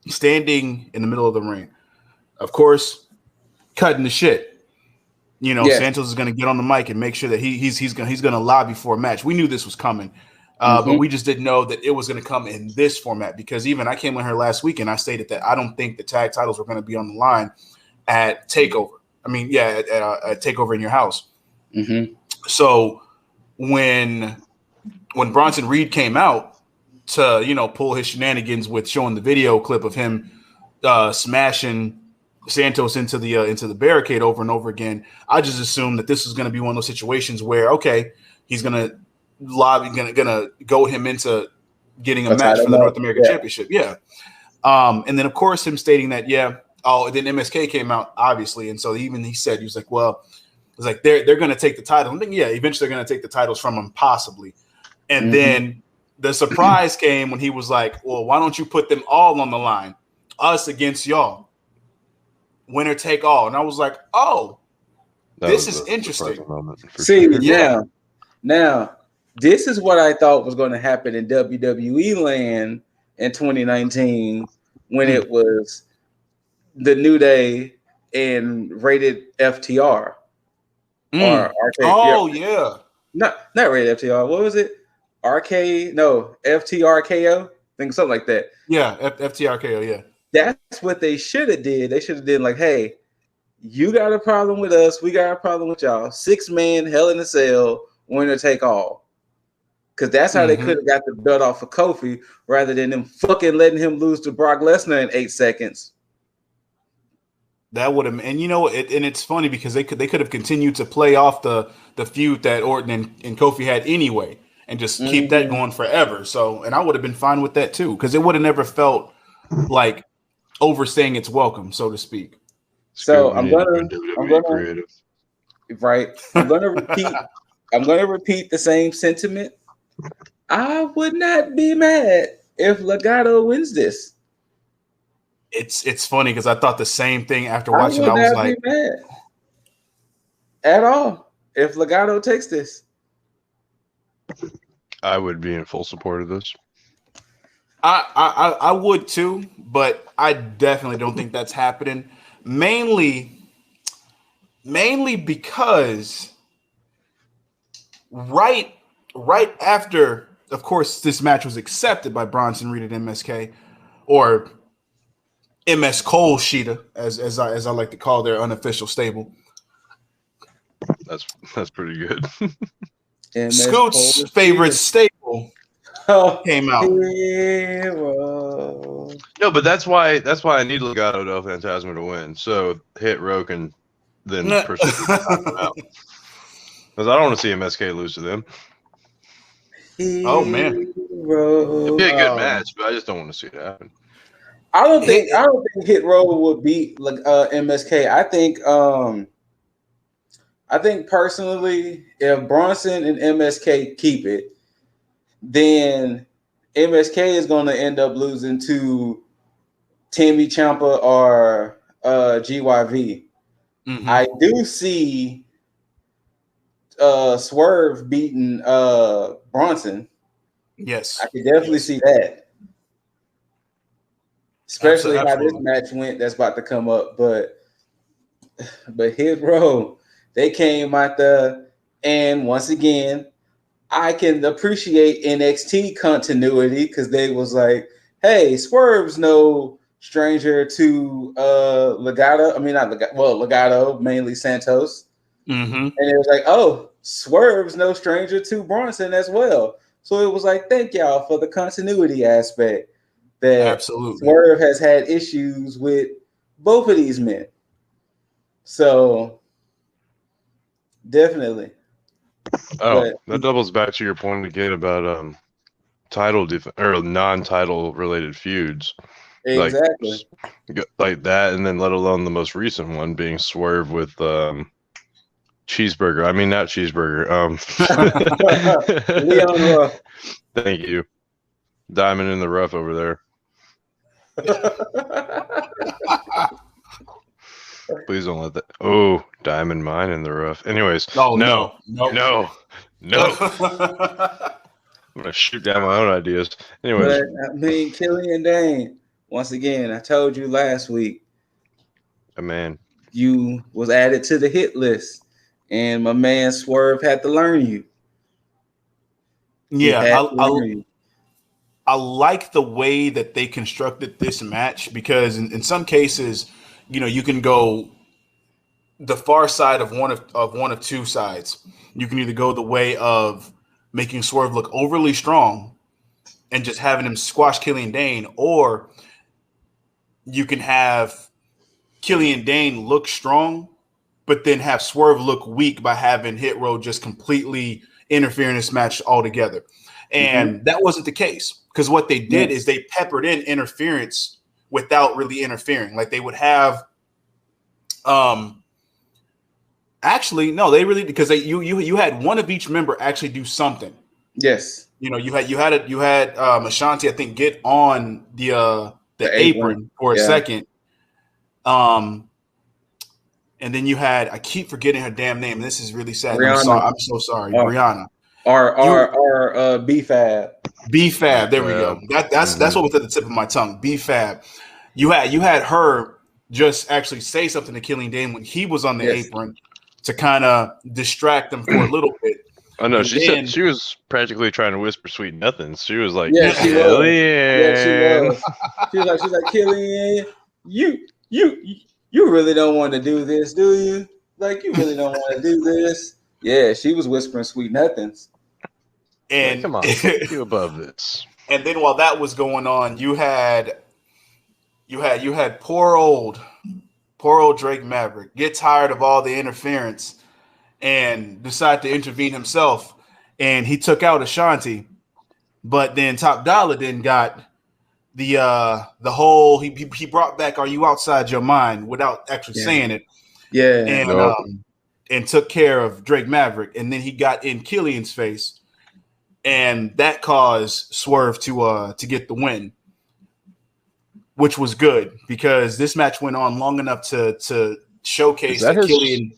standing in the middle of the ring. Of course, cutting the shit. You know, Santos is going to get on the mic and make sure that he's going to lobby for a match. We knew this was coming, but we just didn't know that it was going to come in this format because even I came on here last week and I stated that I don't think the tag titles were going to be on the line at Takeover. I mean, at Takeover in your house. So when Bronson Reed came out to pull his shenanigans with showing the video clip of him smashing Santos into the barricade over and over again, I just assumed that this was going to be one of those situations where he's going to goad him into getting a match for the North American Championship. Yeah. And then of course him stating that, then MSK came out obviously. And so he said, he was like, well, it's like they're going to take the title. I'm thinking, eventually they're going to take the titles from him possibly. And then the surprise came when he was like, well, why don't you put them all on the line? Us against y'all. Winner take all. And I was like, oh, this is interesting. Now, this is what I thought was going to happen in WWE land in 2019 when it was the New Day and rated FTR. Or RK, Not rated FTR. What was it? FTRKO? I think something like that. Yeah, FTRKO, yeah. That's what they should have did. They should have did like, hey, you got a problem with us, we got a problem with y'all. 6-man, Hell in a Cell, winner take all. Because that's how they could have got the belt off of Kofi rather than them fucking letting him lose to Brock Lesnar in 8 seconds. That would have, and it's funny because they could have continued to play off the feud that Orton and Kofi had anyway, and just keep that going forever. So, and I would have been fine with that too, because it would have never felt like overstaying its welcome, so to speak. So I'm gonna repeat the same sentiment. I would not be mad if Legado wins this. It's funny because I thought the same thing after watching. I was like, be mad at all if Legado takes this. I would be in full support of this. I would too, but I definitely don't think that's happening. Mainly because right after, of course, this match was accepted by Bronson Reed at MSK, or MS Cole Sheeta, as I like to call their unofficial stable. That's pretty good. Scoot's favorite stable came out. No, but that's why I need Legado del Fantasma to win. So Hit Row can then proceed to knock them out. Because I don't want to see MSK lose to them. Oh man, it'd be a good match, but I just don't want to see it happen. I don't think Hit Row would beat MSK. I think personally, if Bronson and MSK keep it, then MSK is going to end up losing to Timmy Ciampa or GYV. I do see Swerve beating Bronson. Yes, I can definitely see that. Especially how this match went, that's about to come up. But Hit Row, they came out there, and once again, I can appreciate NXT continuity because they was like, hey, Swerve's no stranger to Legado. I mean, not Legado. Well, Legado, mainly Santos. And it was like, oh, Swerve's no stranger to Bronson as well. So it was like, thank y'all for the continuity aspect. That absolutely Swerve has had issues with both of these men. So definitely. Oh, that doubles back to your point again about title or non-title related feuds. Exactly. Like that, and then let alone the most recent one being Swerve with Cheeseburger. I mean, not Cheeseburger. Leon Ruff. Thank you. Diamond in the rough over there. Please don't let that. Oh, diamond mine in the rough. Anyways, no. I'm gonna shoot down my own ideas. Anyways, but I mean, Killian Dane. Once again, I told you last week. Man, you was added to the hit list, and my man Swerve had to learn you. Yeah, I like the way that they constructed this match because in some cases, you can go the far side of one of two sides. You can either go the way of making Swerve look overly strong and just having him squash Killian Dane, or you can have Killian Dane look strong, but then have Swerve look weak by having Hit Row just completely interfere in this match altogether. And that wasn't the case, because what they did is they peppered in interference without really interfering. Like they would have, actually, no, they really, because you had one of each member actually do something. Yes. You had Ashanti, I think, get on the apron for a second. And then you had, I keep forgetting her damn name. And this is really sad. I'm so sorry. Brianna. Or B-Fab. B-Fab. There we go. That's what was at the tip of my tongue. B-Fab. You had her just actually say something to Killian Dane when he was on the apron to kind of distract them for a little bit. Oh no, said she was practically trying to whisper sweet nothings. She was like, Killian. She was like, Killian, you really don't want to do this, do you? Like, you really don't want to do this. Yeah, she was whispering sweet nothings. And come on, you above this. And then while that was going on, you had poor old Drake Maverick get tired of all the interference and decide to intervene himself. And he took out Ashanti, but then Top Dollar then got the whole he brought back "Are You Outside Your Mind" without actually saying it. Yeah, and took care of Drake Maverick, and then he got in Killian's face, and that caused Swerve to get the win, which was good because this match went on long enough to showcase that Killian.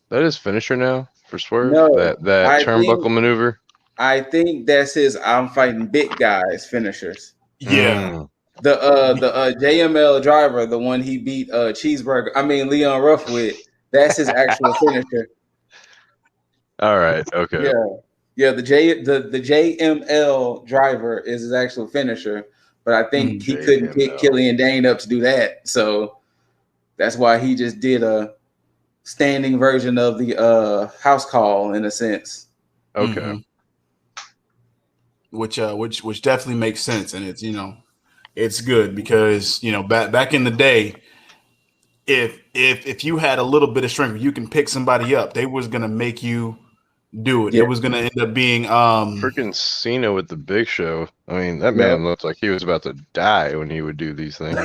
That is finisher now for Swerve. No, that turnbuckle maneuver. I think that's his "I'm fighting big guys" finishers. Yeah. The JML driver, the one he beat Leon Ruff with, that's his actual finisher. All right. Okay. Yeah. The JML driver is his actual finisher, but I think he couldn't pick Killian Dane up to do that, so that's why he just did a standing version of the house call in a sense. Okay. Which definitely makes sense, and it's it's good because back in the day, if you had a little bit of strength, you can pick somebody up. They was gonna make you do it. Yeah. It was gonna end up being freaking Cena with the Big Show. I mean, that man looked like he was about to die when he would do these things.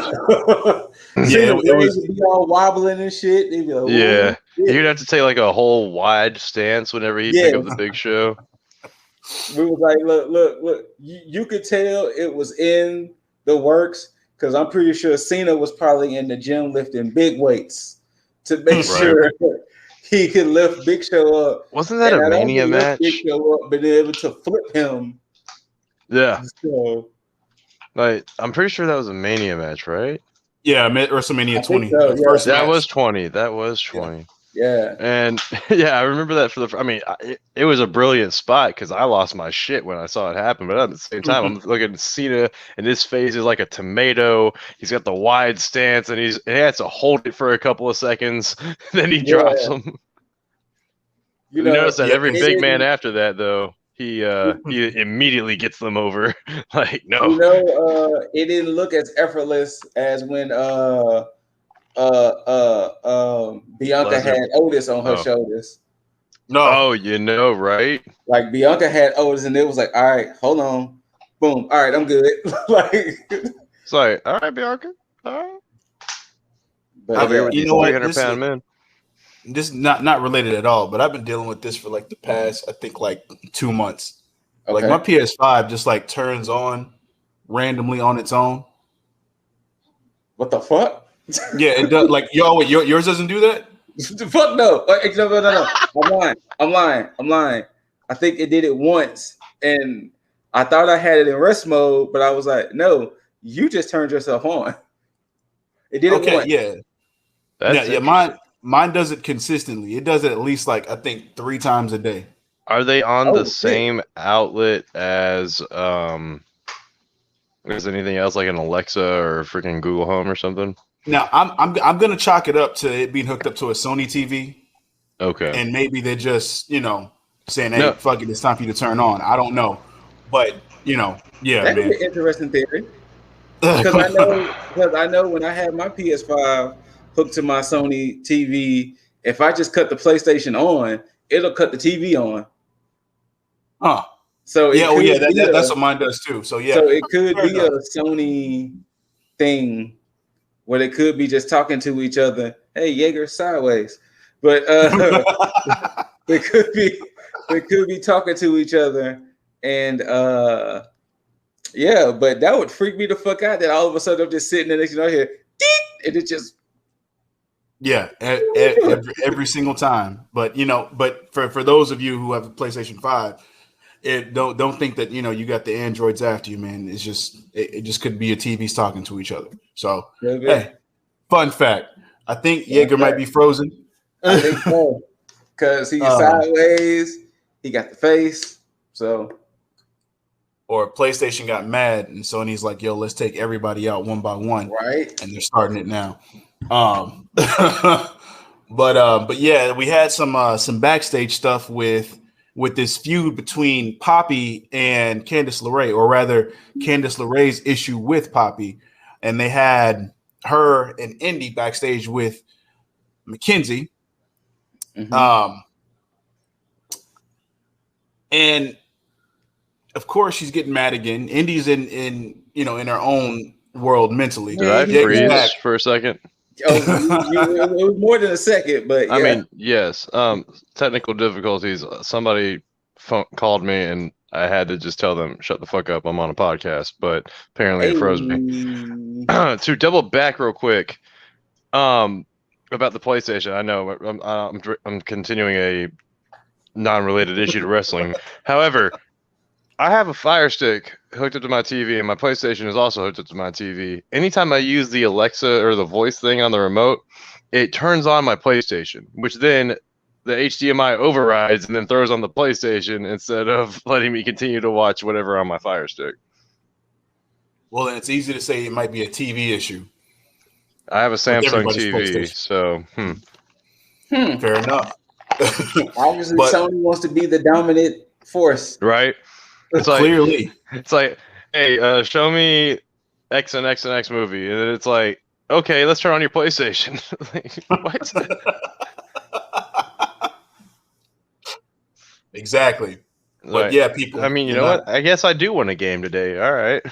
It would be all wobbling and shit. They'd be like, you'd have to take like a whole wide stance whenever he pick up the Big Show. We was like, look. You could tell it was in the works because I'm pretty sure Cena was probably in the gym lifting big weights to make sure he could lift Big Show up. Wasn't that a Mania match? Big Show up, but able to flip him. Yeah. So, I'm pretty sure that was a Mania match, right? Yeah, WrestleMania 20. So, that was 20. That was 20. Yeah. And I remember that it was a brilliant spot because I lost my shit when I saw it happen. But at the same time, I'm looking at Cena and his face is like a tomato. He's got the wide stance and he has to hold it for a couple of seconds. Then he drops him. You notice that every big man after that, though, he immediately gets them over. Like, no. It didn't look as effortless as when Bianca had Otis on her shoulders. No. Oh, you know, right? Like Bianca had Otis, and it was like, all right, hold on, boom, all right, I'm good. Like, it's like, all right, Bianca, all right. But Over here with you these know what? 300-pound men. This is not related at all, but I've been dealing with this for like the past, I think, like 2 months. Okay. Like my PS5 just like turns on randomly on its own. What the fuck? Yeah, it does. Like yours doesn't do that. Fuck no. No. I'm lying. I think it did it once, and I thought I had it in rest mode, but I was like, no, you just turned yourself on. It did it once. Yeah. That's Mine does it consistently. It does it at least like I think 3 times a day. Are they on the same outlet as is anything else like an Alexa or freaking Google Home or something? Now I'm gonna chalk it up to it being hooked up to a Sony TV. Okay. And maybe they're just, saying, hey, fuck it, it's time for you to turn on. I don't know. But, yeah, That's an interesting theory. Because I know when I had my PS5 hooked to my Sony TV, if I just cut the PlayStation on, it'll cut the TV on. Huh. So that's what mine does too. So yeah. So it could be a Sony thing where they could be just talking to each other. Hey, Jaeger, sideways. But they could be talking to each other, and yeah, but that would freak me the fuck out. That all of a sudden I'm just sitting there next to here, and it just every single time. But but for those of you who have a PlayStation 5, don't think that you got the androids after you, man. It's just it just could be your TVs talking to each other. So hey, fun fact. I think Jaeger might be frozen. I think so. Because he's sideways, he got the face. So, or PlayStation got mad, and Sony's like, "Yo, let's take everybody out one by one." Right, and they're starting it now. But yeah, we had some backstage stuff with this feud between Poppy and Candice LeRae, or rather, Candice LeRae's issue with Poppy, and they had her and Indy backstage with Mackenzie. Mm-hmm. And of course she's getting mad again. Indy's in her own world mentally. Did I freeze for a second? It was more than a second, but yeah. I mean, yes. Technical difficulties. Somebody called me, and I had to just tell them, "Shut the fuck up! I'm on a podcast." But apparently, it froze me. To double back real quick, about the PlayStation. I know I'm continuing a non-related issue to wrestling. However, I have a Fire Stick hooked up to my TV, and my PlayStation is also hooked up to my TV. Anytime I use the Alexa or the voice thing on the remote, it turns on my PlayStation, which then the HDMI overrides and then throws on the PlayStation instead of letting me continue to watch whatever on my Fire Stick. Well, then it's easy to say it might be a TV issue. I have a Samsung TV, so fair enough. Obviously, Sony wants to be the dominant force, right? It's like, clearly, it's like, hey, show me X and X and X movie, and then it's like, okay, let's turn on your PlayStation. What? Exactly. But yeah, people. I mean, you know what? I guess I do want a game today. All right.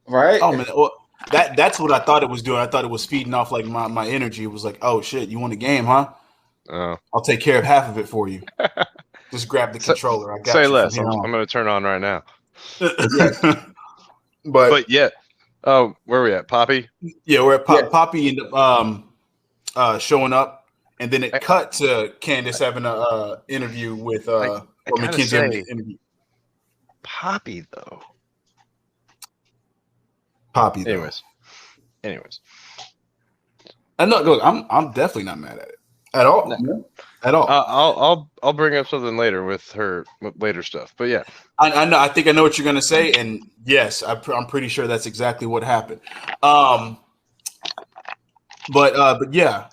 Right. Oh man. Well, that's what I thought it was doing. I thought it was feeding off like my energy. It was like, oh shit, you want a game, huh? Oh. I'll take care of half of it for you. Just grab the controller. I got say you less. I'm going to turn on right now. but yeah. Oh, where are we at? Poppy? Yeah, we're at Poppy ended up showing up, and then it cut to Candice having a interview with Mackenzie interview. Poppy though. Anyways. And look, I'm definitely not mad at it at all. No. At all. I'll bring up something later with her with later stuff. But yeah, I know. I think I know what you're gonna say, and yes, I'm pretty sure that's exactly what happened. But yeah,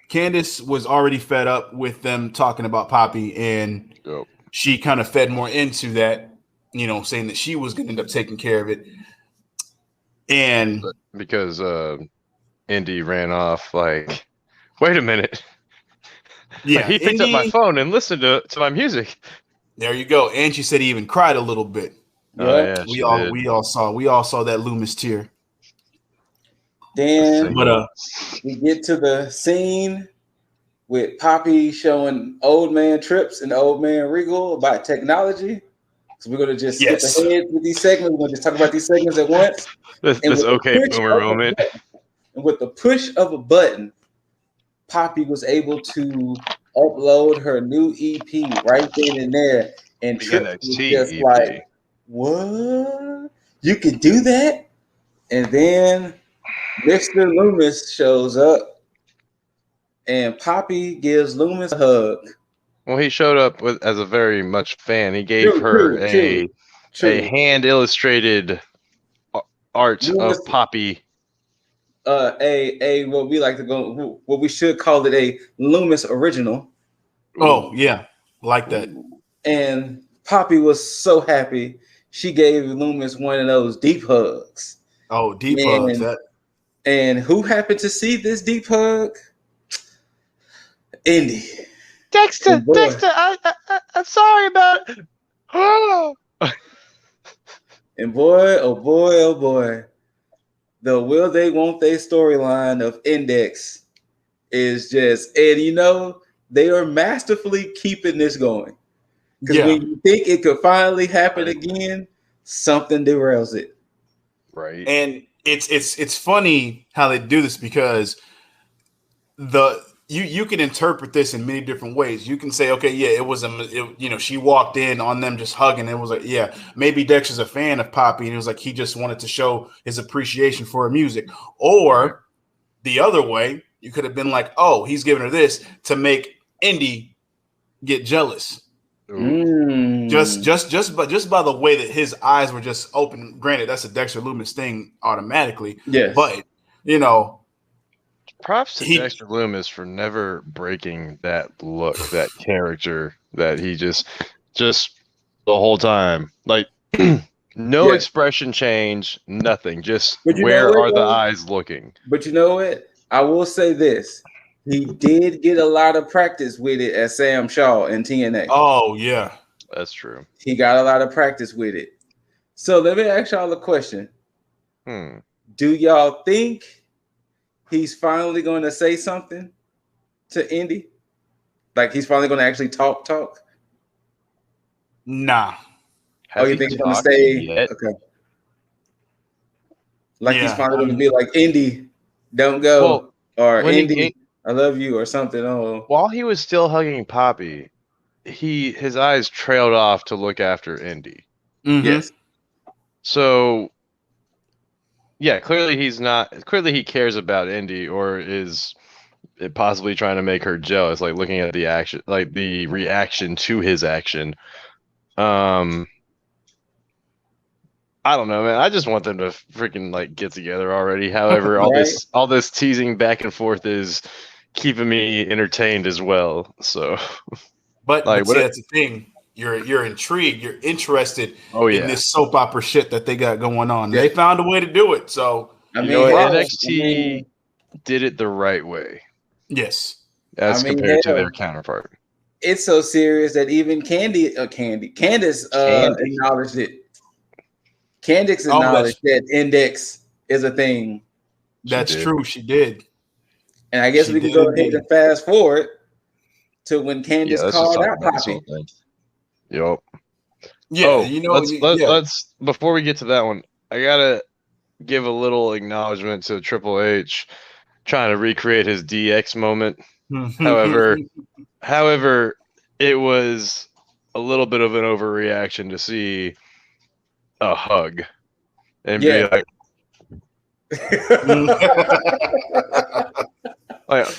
Candice was already fed up with them talking about Poppy, and she kind of fed more into that, saying that she was gonna end up taking care of it, and because Indy ran off like, wait a minute. Yeah, like he picked up my phone and listened to my music. There you go. And she said he even cried a little bit. Yeah, we all saw that Loomis tear. Then we get to the scene with Poppy showing old man Trips and old man Regal about technology. So we're gonna just skip ahead with these segments. We're gonna just talk about these segments at once. This okay boomer moment. And with the push of a button, Poppy was able to upload her new EP right then and there. And the Trips NXT was just EP. like, what? You could do that? And then Mr. Loomis shows up and Poppy gives Loomis a hug. Well, he showed up as a very much fan. He gave her a hand illustrated art Loomis, of Poppy. A what we like to go, what we should call it, a Loomis original. Oh yeah, like that. And Poppy was so happy. She gave Loomis one of those deep hugs. Oh, deep hugs. And who happened to see this deep hug? Indy. Dexter, I'm sorry about it. Oh. And boy, oh boy, oh boy. The will they, won't they storyline of Index is just, and you know, they are masterfully keeping this going. Because when you think it could finally happen again, something derails it. Right. And it's funny how they do this because you can interpret this in many different ways. You can say, okay, yeah, it was she walked in on them just hugging. It was like, yeah, maybe Dexter's a fan of Poppy, and it was like he just wanted to show his appreciation for her music. Or the other way, you could have been like, oh, he's giving her this to make Indy get jealous. Just by the way that his eyes were just open. Granted, that's a Dexter Loomis thing automatically. Yes, but props to Dexter Loomis for never breaking that look, that character that he just the whole time, like no expression change, nothing. Just where are the eyes looking? But you know what? I will say this. He did get a lot of practice with it as Sam Shaw in TNA. Oh, yeah. That's true. He got a lot of practice with it. So let me ask y'all a question. Do y'all think he's finally going to say something to Indy? Like he's finally going to actually talk? Nah. Oh, you think he's going to say? Okay. Like he's finally going to be like, Indy, don't go. Or Indy, I love you, or something. Oh. While he was still hugging Poppy, his eyes trailed off to look after Indy. Mm-hmm. Yes. So, yeah, clearly he cares about Indy, or is it possibly trying to make her jealous, like looking at the action, like the reaction to his action. I don't know, man. I just want them to freaking like get together already. However, all this teasing back and forth is keeping me entertained as well. So, but see, that's the thing. You're intrigued. You're interested in this soap opera shit that they got going on. Yeah. They found a way to do it. So NXT did it the right way. Yes, as compared to their counterpart. It's so serious that even Candice acknowledged it. Candice acknowledged that Index is a thing. That's true. She did. And I guess we can go ahead and fast forward to when Candice called out Poppy. Yep. Yeah, let's before we get to that one, I gotta give a little acknowledgement to Triple H trying to recreate his DX moment. However, it was a little bit of an overreaction to see a hug and be like,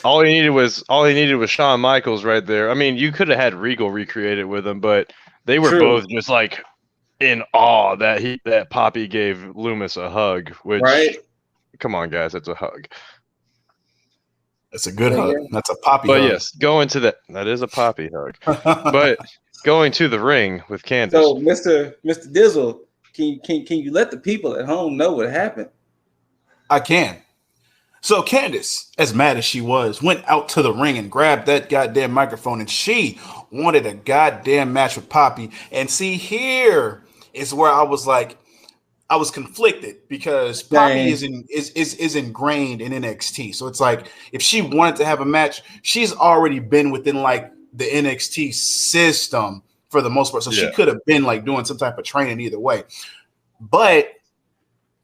all he needed was Shawn Michaels right there. I mean, you could have had Regal recreate it with him, but they were both just like in awe that Poppy gave Loomis a hug. Which, come on, guys, that's a hug. That's a good hug. That's a Poppy hug. But yes, going to that is a Poppy hug. But going to the ring with Candice. So, Mr. Dizzle, can you let the people at home know what happened? I can. So Candace, as mad as she was, went out to the ring and grabbed that goddamn microphone, and she wanted a goddamn match with Poppy. And see, here is where I was like, I was conflicted because Poppy is ingrained in NXT. So it's like if she wanted to have a match, she's already been within like the NXT system for the most part. So she could have been like doing some type of training either way. But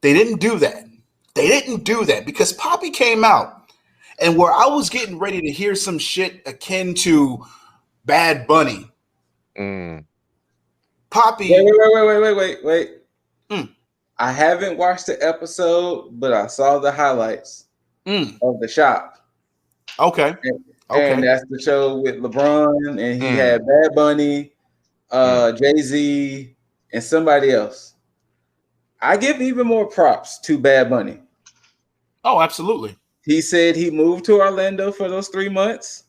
they didn't do that. They didn't do that because Poppy came out, and where I was getting ready to hear some shit akin to Bad Bunny. Poppy. Wait. I haven't watched the episode, but I saw the highlights of the shop. Okay. And that's the show with LeBron, and he had Bad Bunny, Jay-Z, and somebody else. I give even more props to Bad Bunny. Oh, absolutely. He said he moved to Orlando for those 3 months.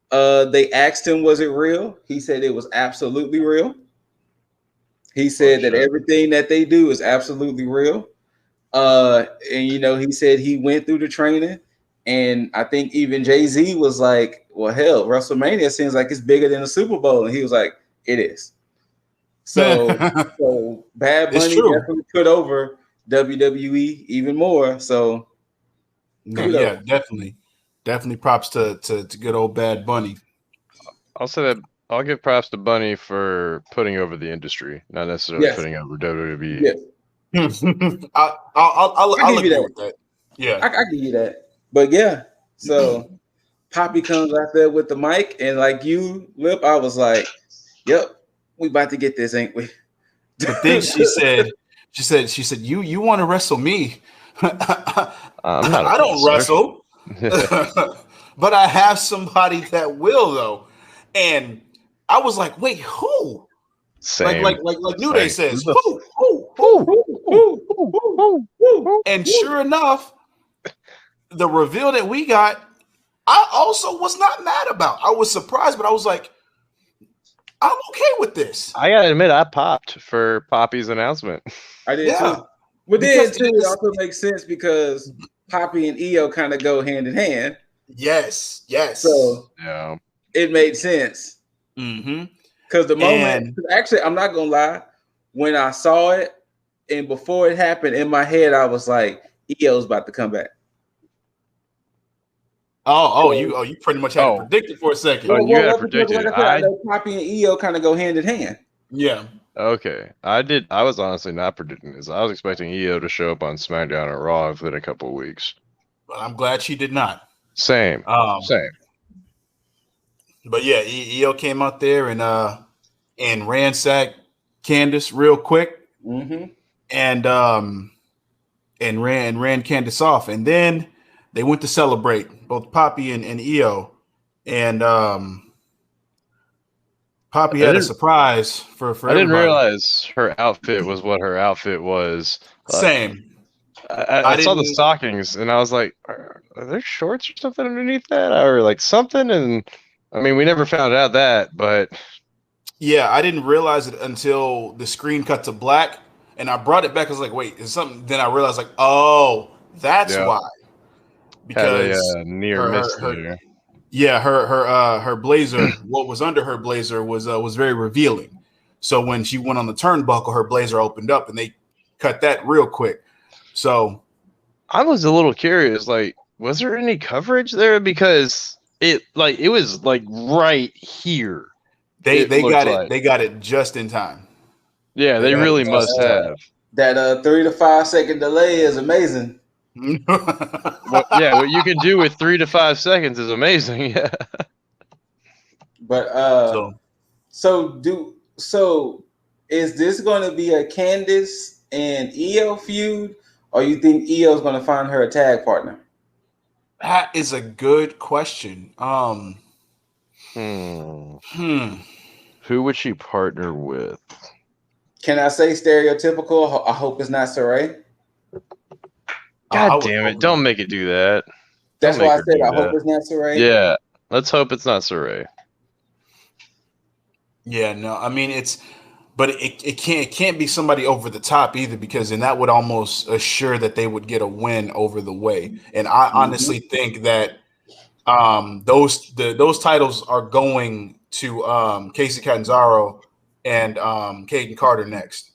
They asked him, was it real? He said it was absolutely real. He said that everything that they do is absolutely real. And, you know, he said he went through the training. And I think even Jay-Z was like, well, hell, WrestleMania seems like it's bigger than the Super Bowl. And he was like, it is. So Bad Bunny definitely put over WWE even more. So, yeah, definitely props to good old Bad Bunny. I'll say that I'll give props to Bunny for putting over the industry, not necessarily putting over WWE. Yes. I'll agree with that. Yeah, I give you that. But yeah, so Poppy comes out there with the mic, and like you, Lip, I was like, "Yep, we about to get this, ain't we?" But then she said, "You want to wrestle me? I don't wrestle, but I have somebody that will, though." And I was like, "Wait, who?" Same. Like New Day says, who? And sure enough, the reveal that we got, I also was not mad about. I was surprised, but I was like, I'm okay with this. I gotta admit, I popped for Poppy's announcement. I did too. But then too, it also makes sense because Poppy and EO kind of go hand in hand. Yes. So it made sense. Because the moment, actually, I'm not gonna lie, when I saw it and before it happened, in my head, I was like, EO's about to come back. You pretty much had to predict it for a second. You had to predict it. Like I know Poppy and EO kind of go hand in hand. Yeah. Okay. I was honestly not predicting this. I was expecting EO to show up on SmackDown or Raw within a couple of weeks. But I'm glad she did not. Same. But yeah, EO came out there and ransacked Candace real quick, and ran Candace off, and then they went to celebrate both Poppy and EO, and Poppy had a surprise for I didn't realize her outfit was what her outfit was. Same. I saw the stockings, and I was like, are there shorts or something underneath that, or like something? And I mean, we never found out that, but yeah, I didn't realize it until the screen cut to black, and I brought it back. I was like, "Wait, is something?" Then I realized, like, "Oh, that's why." Because near miss there. Yeah, her blazer, what was under her blazer was very revealing. So when she went on the turnbuckle, her blazer opened up, and they cut that real quick. So I was a little curious, like, was there any coverage there? Because it was like right here. They got it just in time. Yeah, they really must have. That 3 to 5 second delay is amazing. What you can do with 3 to 5 seconds is amazing. Yeah. But so is this going to be a Candace and EO feud, or you think EO is going to find her a tag partner? That is a good question. Who would she partner with? Can I say stereotypical? I hope it's not Saray. God damn it. Don't make it do that. That's why I said I hope it's not Saray. Yeah. Let's hope it's not Saray. Yeah, no, I mean but it can't be somebody over the top either, because then that would almost assure that they would get a win over the way. And I honestly think that those titles are going to Casey Catanzaro and Caden Carter next.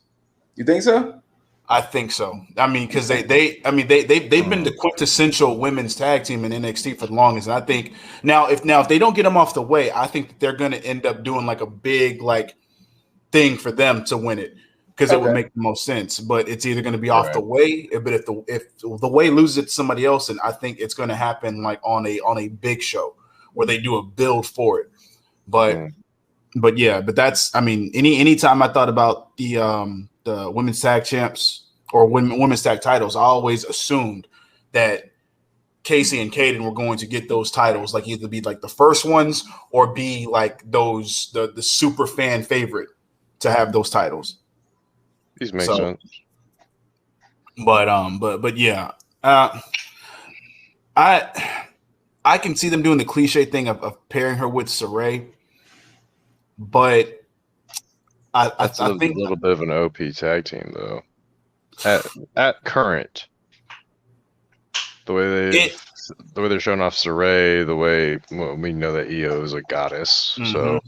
You think so? I think so. I mean, because they've been the quintessential women's tag team in NXT for the longest, and I think now if they don't get them off the way, I think that they're going to end up doing like a big like thing for them to win it, because it would make the most sense. But it's either going to be off the way, but if the way loses it to somebody else, and I think it's going to happen like on a big show where they do a build for it. But that's, I mean, any time I thought about the women's tag champs or women's tag titles, I always assumed that Casey and Caden were going to get those titles, like either be like the first ones or be like those the super fan favorite to have those titles. These make sense. But yeah, I can see them doing the cliche thing of pairing her with Saray, but I think a little bit of an OP tag team though. At current, the way they're showing off Saray, the way we know that Io is a goddess, so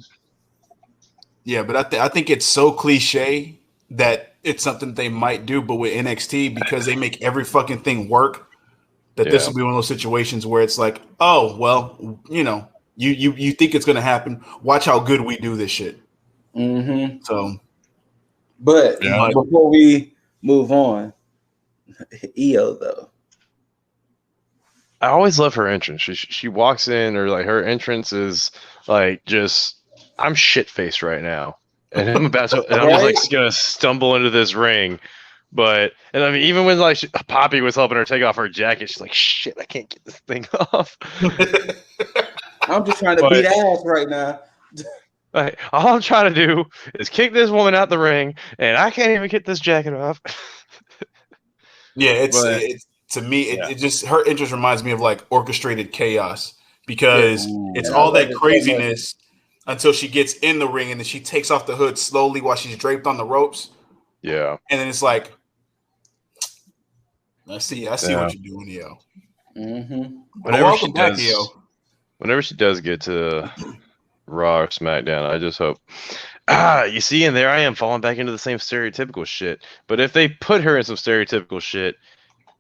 yeah. But I think it's so cliche that it's something they might do, but with NXT, because they make every fucking thing work, that this will be one of those situations where it's like, oh well, you know, you think it's gonna happen. Watch how good we do this shit. So, but before we move on, Io though, I always love her entrance. She walks in, or like her entrance is like just, I'm shit faced right now, and I'm about to, and I'm just like gonna stumble into this ring. But and I mean, even when like Poppy was helping her take off her jacket, she's like, shit, I can't get this thing off. I'm just trying to beat ass right now. Like, all I'm trying to do is kick this woman out the ring, and I can't even get this jacket off. Yeah, it's to me, it just, her entrance reminds me of like orchestrated chaos, because it's all that craziness until she gets in the ring, and then she takes off the hood slowly while she's draped on the ropes. Yeah, and then it's like, I see what you're doing, Io. Whenever she does get to Raw or SmackDown, I just hope. You see, and there I am falling back into the same stereotypical shit. But if they put her in some stereotypical shit,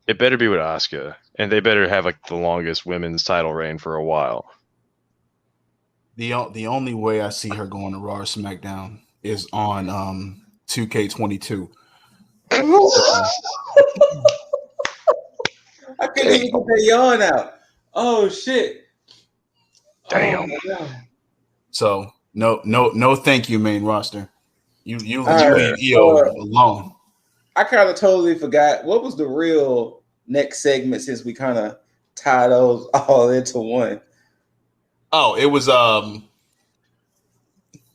it better be with Asuka, and they better have like the longest women's title reign for a while. The only way I see her going to Raw or SmackDown is on 2K22. I couldn't even get that yawn out. Oh shit! Damn. Oh, so no, thank you, main roster. You leave Io alone. I kind of totally forgot what was the real next segment, since we kind of tied those all into one. Oh, it was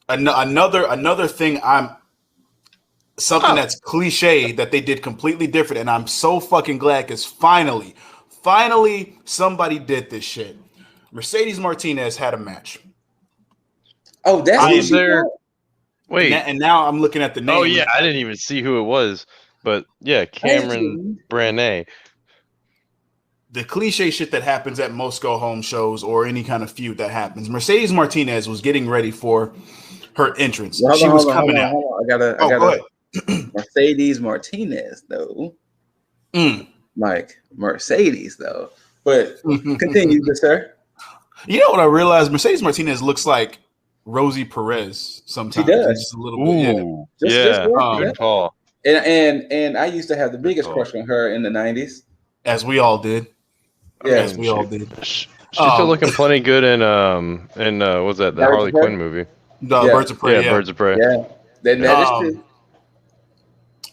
another thing. Something that's cliche that they did completely different, and I'm so fucking glad, because finally somebody did this shit. Mercedes Martinez had a match. Oh, that's there. Wait, and now I'm looking at the name. Oh yeah, I didn't even see who it was, but yeah, Cameron Branay. The cliche shit that happens at most go home shows or any kind of feud that happens. Mercedes Martinez was getting ready for her entrance. She was coming out. I gotta. Mercedes Martinez though. Like Mercedes though. But continue, good sir. You know what I realized? Mercedes Martinez looks like Rosie Perez sometimes. She does. Just a little bit. Good call. And I used to have the biggest crush on her in the 90s. As we all did. Yeah, as we all did. She's still looking plenty good in what's that? The Harley Quinn movie. Birds of Prey. Yeah, Birds of Prey. Yeah, that is true.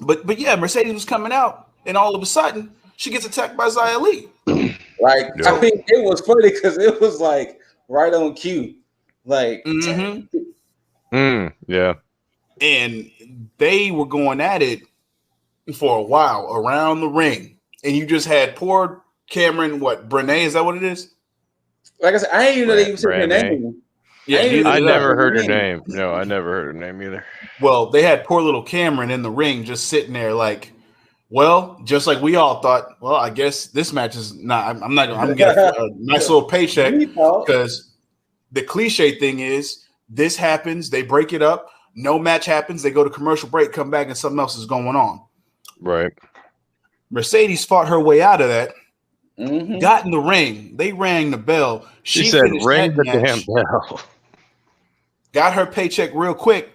But yeah, Mercedes was coming out, and all of a sudden she gets attacked by Xia Li. Like, I mean, it was funny because it was like right on cue. Like, yeah. And they were going at it for a while around the ring, and you just had poor Cameron. What, Brene? Is that what it is? Like I said, I didn't even know they even said her name. Yeah, I never heard her name. No, I never heard her name either. Well, they had poor little Cameron in the ring just sitting there like, well, just like we all thought, well, I guess this match is not, I'm going to get a nice little paycheck because the cliche thing is this happens, they break it up, no match happens, they go to commercial break, come back, and something else is going on. Right. Mercedes fought her way out of that, got in the ring, they rang the bell. She said, ring the damn bell. Got her paycheck real quick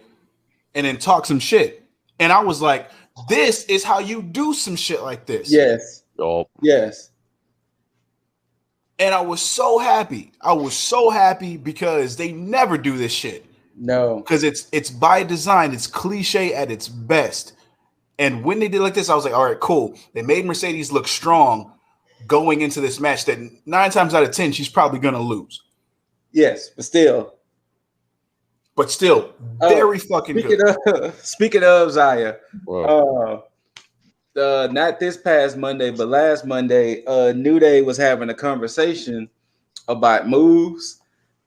and then talk some shit. And I was like, this is how you do some shit like this. Yes. Oh. Yes. And I was so happy. I was so happy because they never do this shit. No. Because it's by design. It's cliche at its best. And when they did like this, I was like, all right, cool. They made Mercedes look strong going into this match that 9 times out of 10, she's probably going to lose. Yes, but still, very fucking good. Speaking of Zaya, not this past Monday, but last Monday, New Day was having a conversation about moves,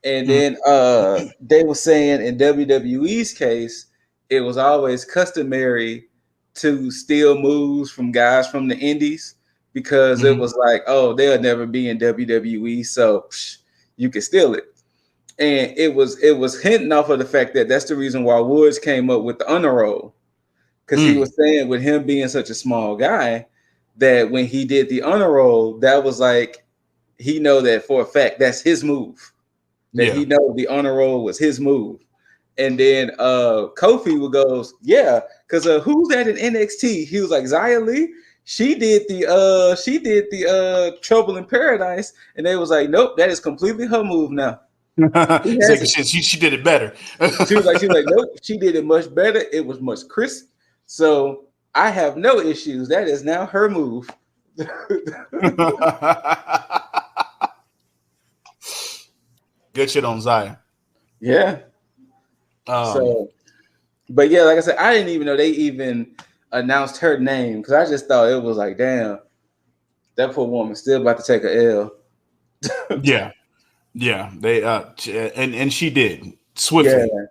and then they were saying in WWE's case, it was always customary to steal moves from guys from the indies because it was like, oh, they'll never be in WWE, so you can steal it. And it was hinting off of the fact that that's the reason why Woods came up with the honor roll. Because he was saying with him being such a small guy, that when he did the honor roll, that was like, he know that for a fact that's his move. That he know the honor roll was his move. And then Kofi goes, yeah, because who's that in NXT? He was like, Xia Li. She did the Trouble in Paradise, and they was like, nope, that is completely her move now. She did it better. she was like, nope, she did it much better. It was much crisp. So I have no issues. That is now her move. Good shit on Zaya. Yeah. But yeah, like I said, I didn't even know they even announced her name because I just thought it was like, damn, that poor woman still about to take a L. Yeah, they and she did swiftly. Yeah.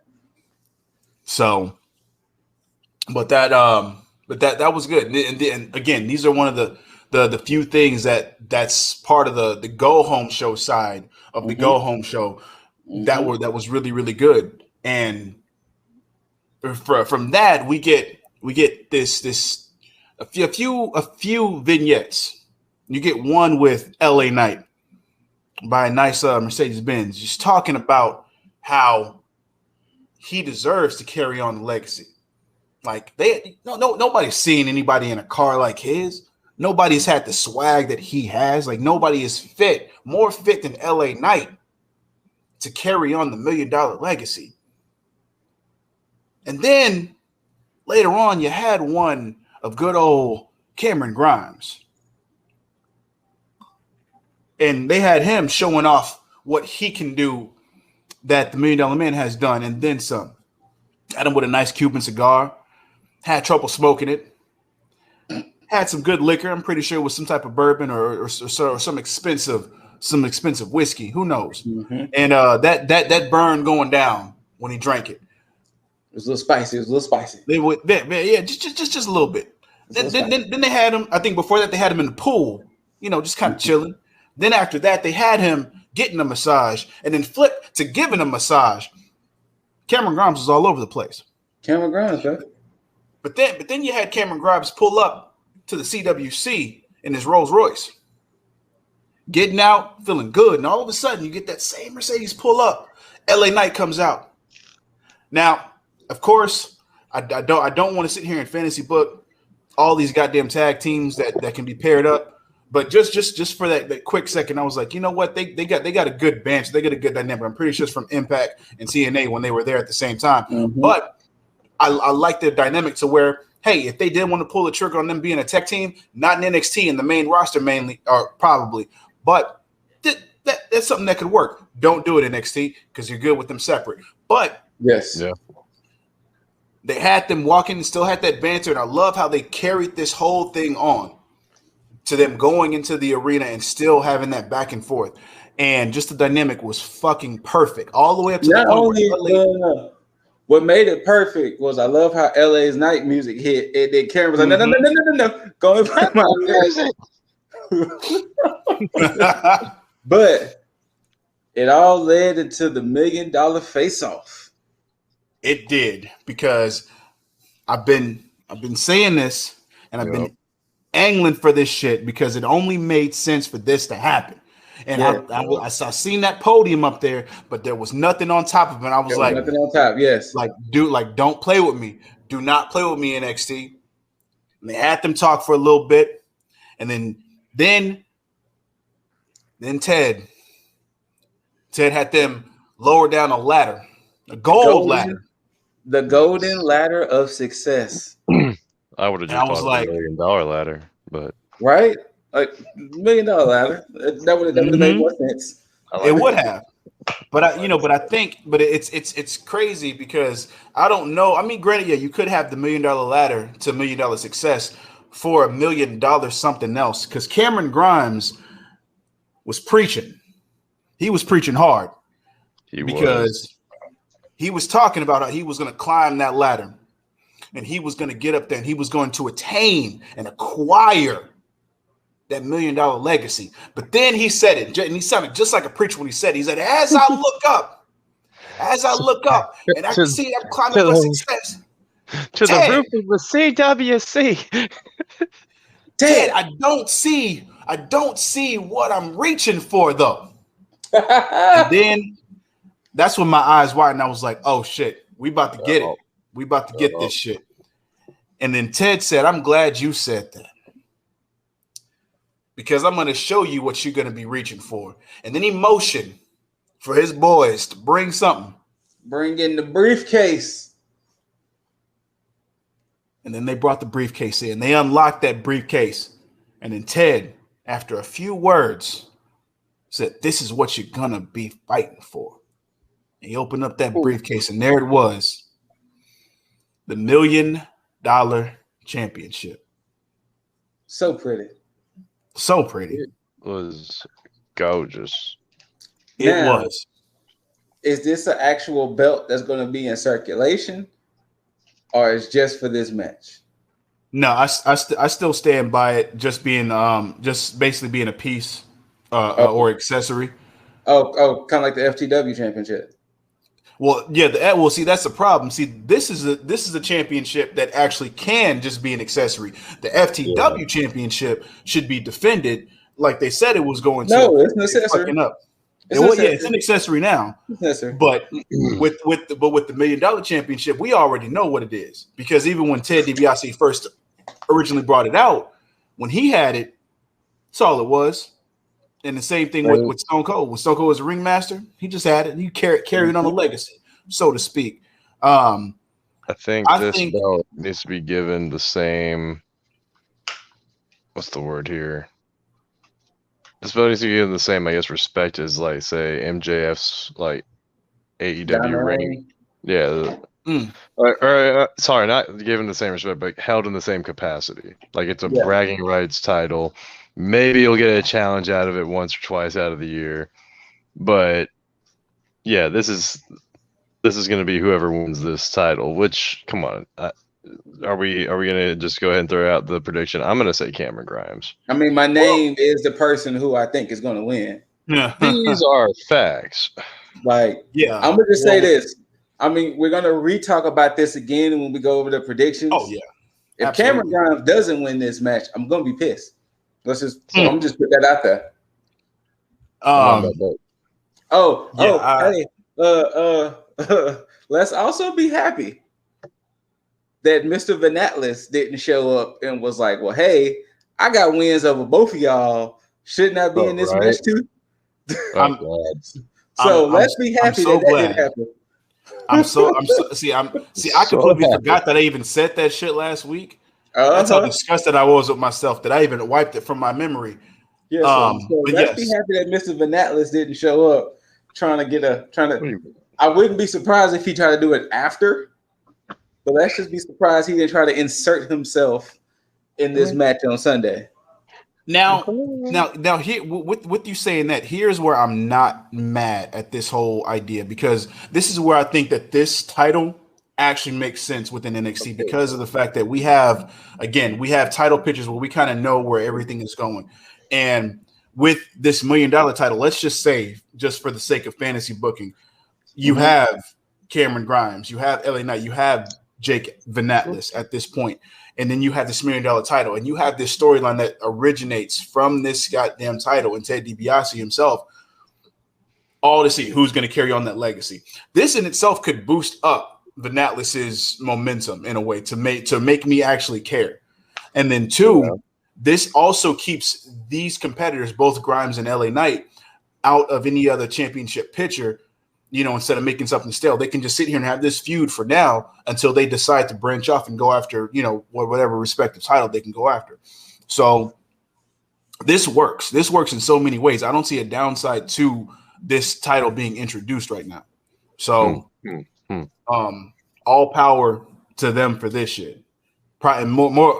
So, but that was good. And again, these are one of the few things that's part of the go home show side of the go home show that was really, really good. And from that we get this a few vignettes. You get one with LA Knight by a nice Mercedes-Benz, just talking about how he deserves to carry on the legacy. Like nobody's seen anybody in a car like his. Nobody's had the swag that he has. Like nobody is more fit than LA Knight to carry on the $1 million legacy. And then later on, you had one of good old Cameron Grimes. And they had him showing off what he can do that the $1 Million Man has done, and then some. Had him with a nice Cuban cigar. Had trouble smoking it. Had some good liquor. I'm pretty sure it was some type of bourbon or some expensive whiskey. Who knows? And that burn going down when he drank it. It was a little spicy. They would, yeah, just a little bit. Then they had him. I think before that they had him in the pool. Just kind of chilling. Then after that, they had him getting a massage and then flipped to giving a massage. Cameron Grimes was all over the place. Cameron Grimes, right? But then you had Cameron Grimes pull up to the CWC in his Rolls Royce. Getting out, feeling good. And all of a sudden, you get that same Mercedes pull up. LA Knight comes out. Now, of course, I don't want to sit here and fantasy book all these goddamn tag teams that can be paired up. But just for that quick second, I was like, you know what? They got a good bench. They got a good dynamic. I'm pretty sure it's from Impact and TNA when they were there at the same time. But I like the dynamic to where, hey, if they did want to pull the trigger on them being a tech team, not in NXT in the main roster mainly, or probably, but that's something that could work. Don't do it in NXT because you're good with them separate. But yes, yeah. They had them walking and still had that banter, and I love how they carried this whole thing on. to them going into the arena and still having that back and forth. And just the dynamic was fucking perfect all the way up to the point where what made it perfect was I love how LA's night music hit. And then Karen was like, no. Go and put my music. But it all led into the $1 million face-off. It did, because I've been saying this, and I've been angling for this shit, because it only made sense for this to happen. And I seen that podium up there, but there was nothing on top of it. I was like, nothing on top. Yes, don't play with me. Do not play with me, NXT. And they had them talk for a little bit, and then Ted had them lower down a ladder, a gold ladder, the golden ladder of success. I would have just thought like, $1 million ladder, but right, like $1 million ladder. That would have made more sense. It would have, but I think it's crazy because I don't know. I mean, granted, you could have the $1 million ladder to $1 million success for $1 million something else, because Cameron Grimes was preaching. He was preaching hard because he was talking about how he was going to climb that ladder and he was going to get up there and he was going to attain and acquire that $1 million legacy. But then he said it, and he sounded just like a preacher when he said it. He said, as I look up, and I can see I'm climbing for success. To the roof of the CWC. Ted, I don't see what I'm reaching for, though. And then that's when my eyes widened. I was like, oh shit, we about to get it. We about to get this shit. And then Ted said, I'm glad you said that, because I'm going to show you what you're going to be reaching for. And then he motioned for his boys to bring something. Bring in the briefcase. And then they brought the briefcase in. They unlocked that briefcase. And then Ted, after a few words, said, this is what you're going to be fighting for. And he opened up that briefcase, and there it was. The $1 million championship. So pretty. So pretty. It was gorgeous. It was. Is this an actual belt that's going to be in circulation, or is just for this match? No, I still stand by it. Just being just basically being a piece or accessory. Oh, kind of like the FTW championship. Well, yeah. See, that's the problem. See, this is a championship that actually can just be an accessory. The FTW championship should be defended like they said it was going to. No, it's an accessory. It's an accessory now. But with the $1 million championship, we already know what it is, because even when Ted DiBiase first originally brought it out, when he had it, that's all it was. And the same thing with Stone Cold. When Stone Cold was a ringmaster, he just had it. He carried on a legacy, so to speak. I think this belt needs to be given the same. What's the word here? This belt needs to be given the same, I guess, respect as, like, say, MJF's like AEW ring. Yeah. Sorry, not given the same respect, but held in the same capacity. Like, it's a bragging rights title. Maybe you'll get a challenge out of it once or twice out of the year, but yeah, this is going to be whoever wins this title. Which, come on, are we going to just go ahead and throw out the prediction? I'm going to say Cameron Grimes. I mean, my name is the person who I think is going to win. These are facts. Like, I'm going to just say this. I mean, we're going to re-talk about this again when we go over the predictions. Oh yeah. If Cameron Grimes doesn't win this match, I'm going to be pissed. I'm just put that out there. Let's also be happy that Mr. Van Atlas didn't show up and was like, well, hey, I got wins over both of y'all. Shouldn't I be in this match too? Let's be happy that didn't happen. I completely forgot that I even said that shit last week. That's how disgusted I was with myself that I even wiped it from my memory. Let's be happy that Mr. Van Atlas didn't show up I wouldn't be surprised if he tried to do it after, but let's just be surprised he didn't try to insert himself in this match on Sunday. Now, here with you saying that, here's where I'm not mad at this whole idea, because this is where I think that this title actually makes sense within NXT, because of the fact that we have title pictures where we kind of know where everything is going. And with this $1 million title, let's just say, just for the sake of fantasy booking, you have Cameron Grimes, you have LA Knight, you have Jake Van Atlas at this point. And then you have this $1 million title, and you have this storyline that originates from this goddamn title and Ted DiBiase himself, all to see who's going to carry on that legacy. This in itself could boost up Van Atlas's momentum in a way to make me actually care. And then two, this also keeps these competitors, both Grimes and LA Knight, out of any other championship picture. You know, instead of making something stale, they can just sit here and have this feud for now until they decide to branch off and go after, you know, whatever respective title they can go after. So this works. This works in so many ways. I don't see a downside to this title being introduced right now. So all power to them for this shit. Probably more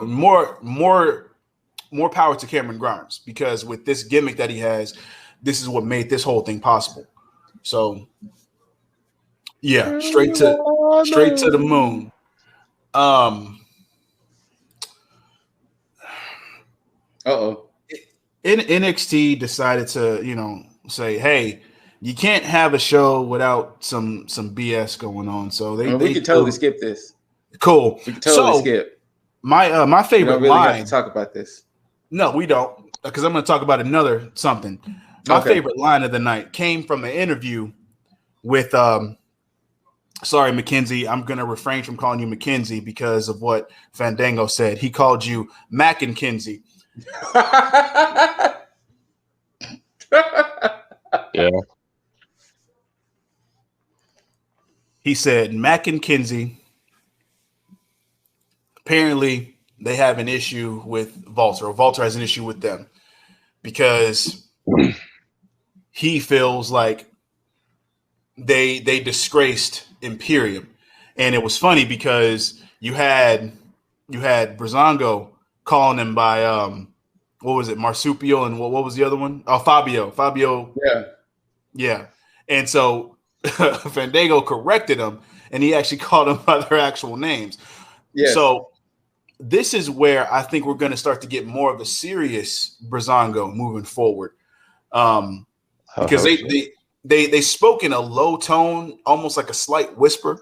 power to Cameron Grimes, because with this gimmick that he has, this is what made this whole thing possible. So yeah, straight to the moon. NXT decided to, you know, say, hey, you can't have a show without some BS going on. So we could totally skip this. Cool. We could totally skip. My favorite line. Have to talk about this. No, we don't, because I'm going to talk about another something. My favorite line of the night came from an interview with sorry, Mackenzie, I'm going to refrain from calling you Mackenzie because of what Fandango said. He called you Mac and Kinsey. Yeah. He said Mac and Kinsey, apparently they have an issue with Walter, or Walter has an issue with them, because he feels like they disgraced Imperium. And it was funny because you had Breezango calling him by what was it, Marsupio, and what was the other one? Oh, Fabio. Yeah. And so Fandango corrected him, and he actually called them by their actual names. Yes. So this is where I think we're going to start to get more of a serious Breezango moving forward, because they spoke in a low tone, almost like a slight whisper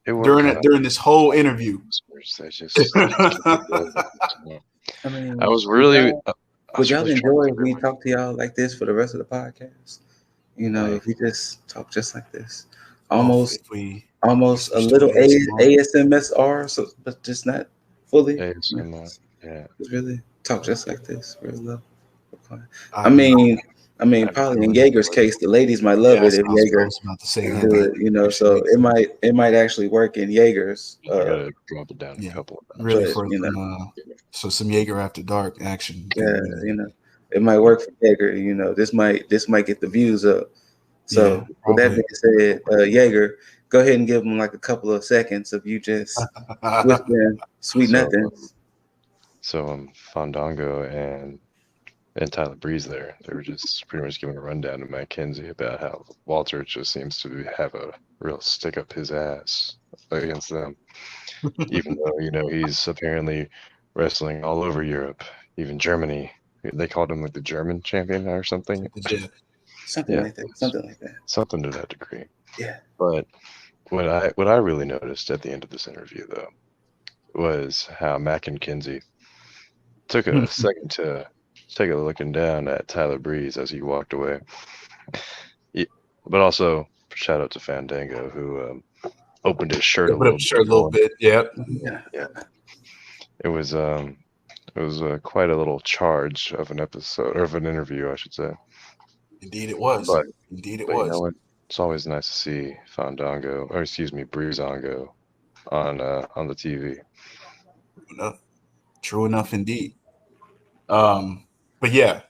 during this whole interview. I mean, I was really. Would y'all enjoy if we talk to y'all like this for the rest of the podcast? You know, if we just talk just like this, almost a little ASMR, so but just not fully. ASMR, yeah. Just really talk just like this, real low. I mean, probably in Jaeger's case, the ladies might love it if Jaeger do it, you know. So it might actually work in Jaeger's. You gotta drop it down a couple of really, but, you know, so some Jaeger after dark action. Yeah, you know, it might work for Jaeger. You know, this might get the views up. So with that being said, Jaeger, go ahead and give them like a couple of seconds of you just whispering sweet nothings. So Fandango and Tyler Breeze there, they were just pretty much giving a rundown to Mackenzie about how Walter just seems to have a real stick up his ass against them, even though, you know, he's apparently wrestling all over Europe, even Germany. They called him like the German champion or something. Something like that. Something to that degree. Yeah. But what I really noticed at the end of this interview, though, was how Mac and Kinsey took a second to take a looking down at Tyler Breeze as he walked away. But also, shout out to Fandango, who opened his shirt a little bit. Yeah. It was quite a little charge of an episode, or of an interview, I should say. Indeed, it was. But you know what? It's always nice to see Breezango on the TV. True enough, indeed. But yeah,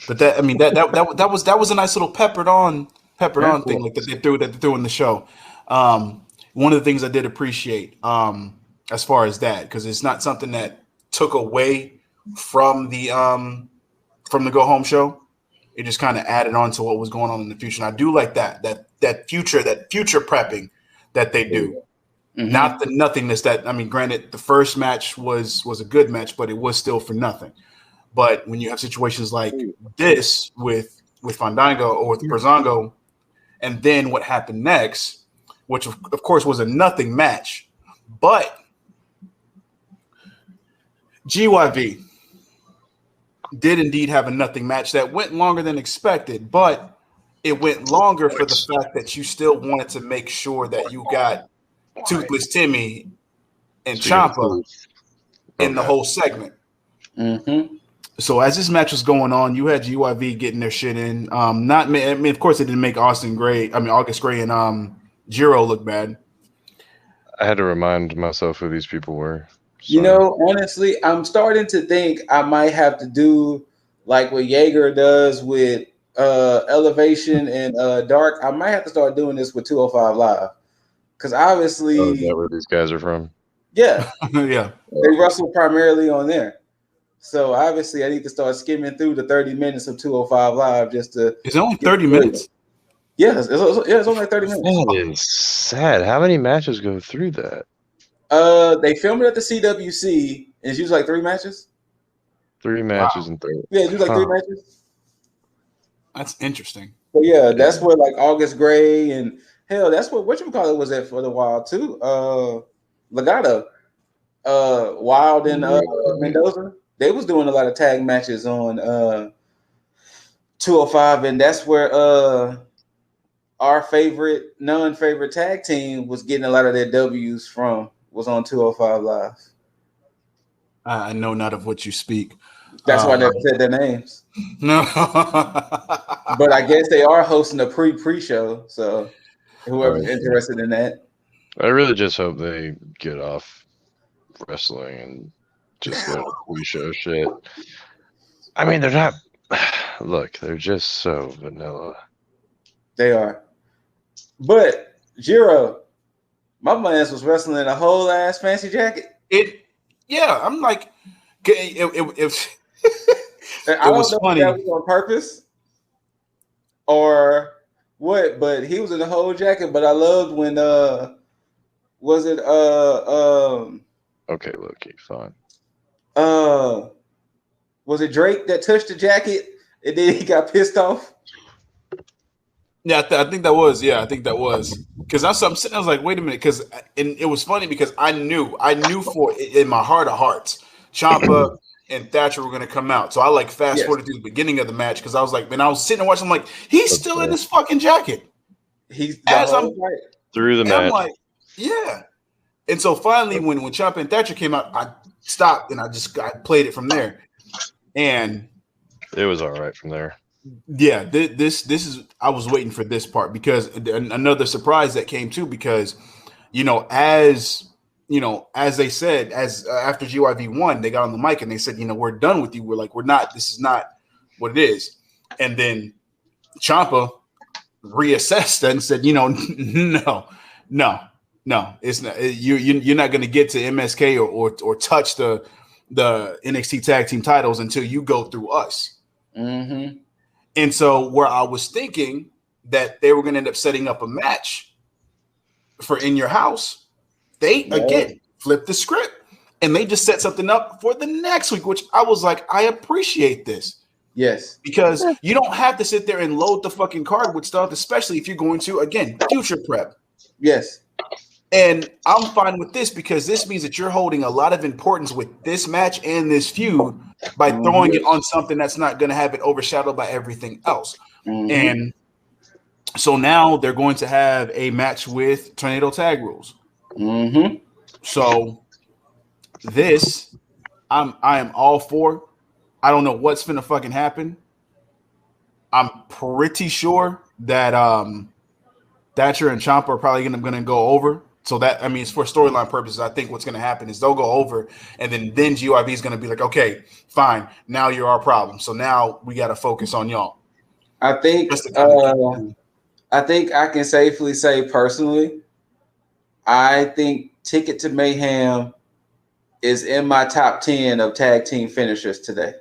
but that was a nice little peppered on thing like that they threw in the show. One of the things I did appreciate as far as that, because it's not something that took away from the from the Go Home show. It just kind of added on to what was going on in the future. And I do like that future prepping that they do. Mm-hmm. Not the nothingness granted, the first match was a good match, but it was still for nothing. But when you have situations like this with Fandango or with Breezango, and then what happened next, which of course was a nothing match, but GYV did indeed have a nothing match that went longer than expected, but it went longer for the fact that you still wanted to make sure that you got Toothless Timmy and Ciampa in the whole segment. Mm-hmm. So as this match was going on, you had GYV getting their shit in. Of course, it didn't make August Gray and Jiro look bad. I had to remind myself who these people were. Sorry. Honestly, I'm starting to think I might have to do like what Jaeger does with Elevation and Dark. I might have to start doing this with 205 Live. Because obviously... Oh, is that where these guys are from? Yeah. Yeah. They wrestle primarily on there. So obviously I need to start skimming through the 30 minutes of 205 Live just to... It's only 30 minutes? Yeah, it's only like 30 minutes. That is sad. How many matches go through that? They filmed it at the CWC, and it's usually like 3 matches. 3 matches and 30. Yeah, it's usually like 3 matches. That's interesting. But yeah, that's where like August Gray and hell, that's what whatchamacallit was at for the while too. Legato, Wild and Mendoza. They was doing a lot of tag matches on 205, and that's where our non-favorite tag team was getting a lot of their W's from. Was on 205 Live. I know not of what you speak. That's why I never said their names. No. But I guess they are hosting a pre-show, so whoever's interested in that. I really just hope they get off wrestling and just go to pre-show shit. I mean, they're not... Look, they're just so vanilla. They are. But, Jiro... My man's was wrestling in a whole ass fancy jacket. I'm like, it was funny. If that was on purpose or what, but he was in the whole jacket. But I loved when okay, look, fine. Was it Drake that touched the jacket and then he got pissed off? Yeah, I think that was. Yeah, I think that was. Because I'm sitting, I was like, wait a minute. Because it was funny because I knew in my heart of hearts, Ciampa and Thatcher were going to come out. So I like fast forwarded to the beginning of the match because I was like, man, I was sitting and watching. I'm like, he's still in this fucking jacket. He's through the match. I'm like, yeah. And so finally, when Ciampa and Thatcher came out, I stopped and I played it from there. And it was all right from there. Yeah, this is. I was waiting for this part because another surprise that came too because, as they said, after GYV won, they got on the mic and they said, we're done with you. We're not. This is not what it is. And then Ciampa reassessed and said, no, it's not. You're not going to get to MSK or touch the NXT tag team titles until you go through us. Mm-hmm. And so where I was thinking that they were going to end up setting up a match for In Your House, they, again, flipped the script. And they just set something up for the next week, which I was like, I appreciate this. Yes. Because you don't have to sit there and load the fucking card with stuff, especially if you're going to, again, future prep. Yes. And I'm fine with this because this means that you're holding a lot of importance with this match and this feud by throwing it on something that's not going to have it overshadowed by everything else. Mm-hmm. And so now they're going to have a match with Tornado Tag Rules. Mm-hmm. So this, I am all for. I don't know what's going to fucking happen. I'm pretty sure that Thatcher and Ciampa are probably going to go over. So that, it's for storyline purposes. I think what's going to happen is they'll go over, and then GYV is going to be like, okay, fine, now you're our problem. So now we got to focus on y'all. I think I can safely say personally, I think Ticket to Mayhem is in my top 10 of tag team finishers today.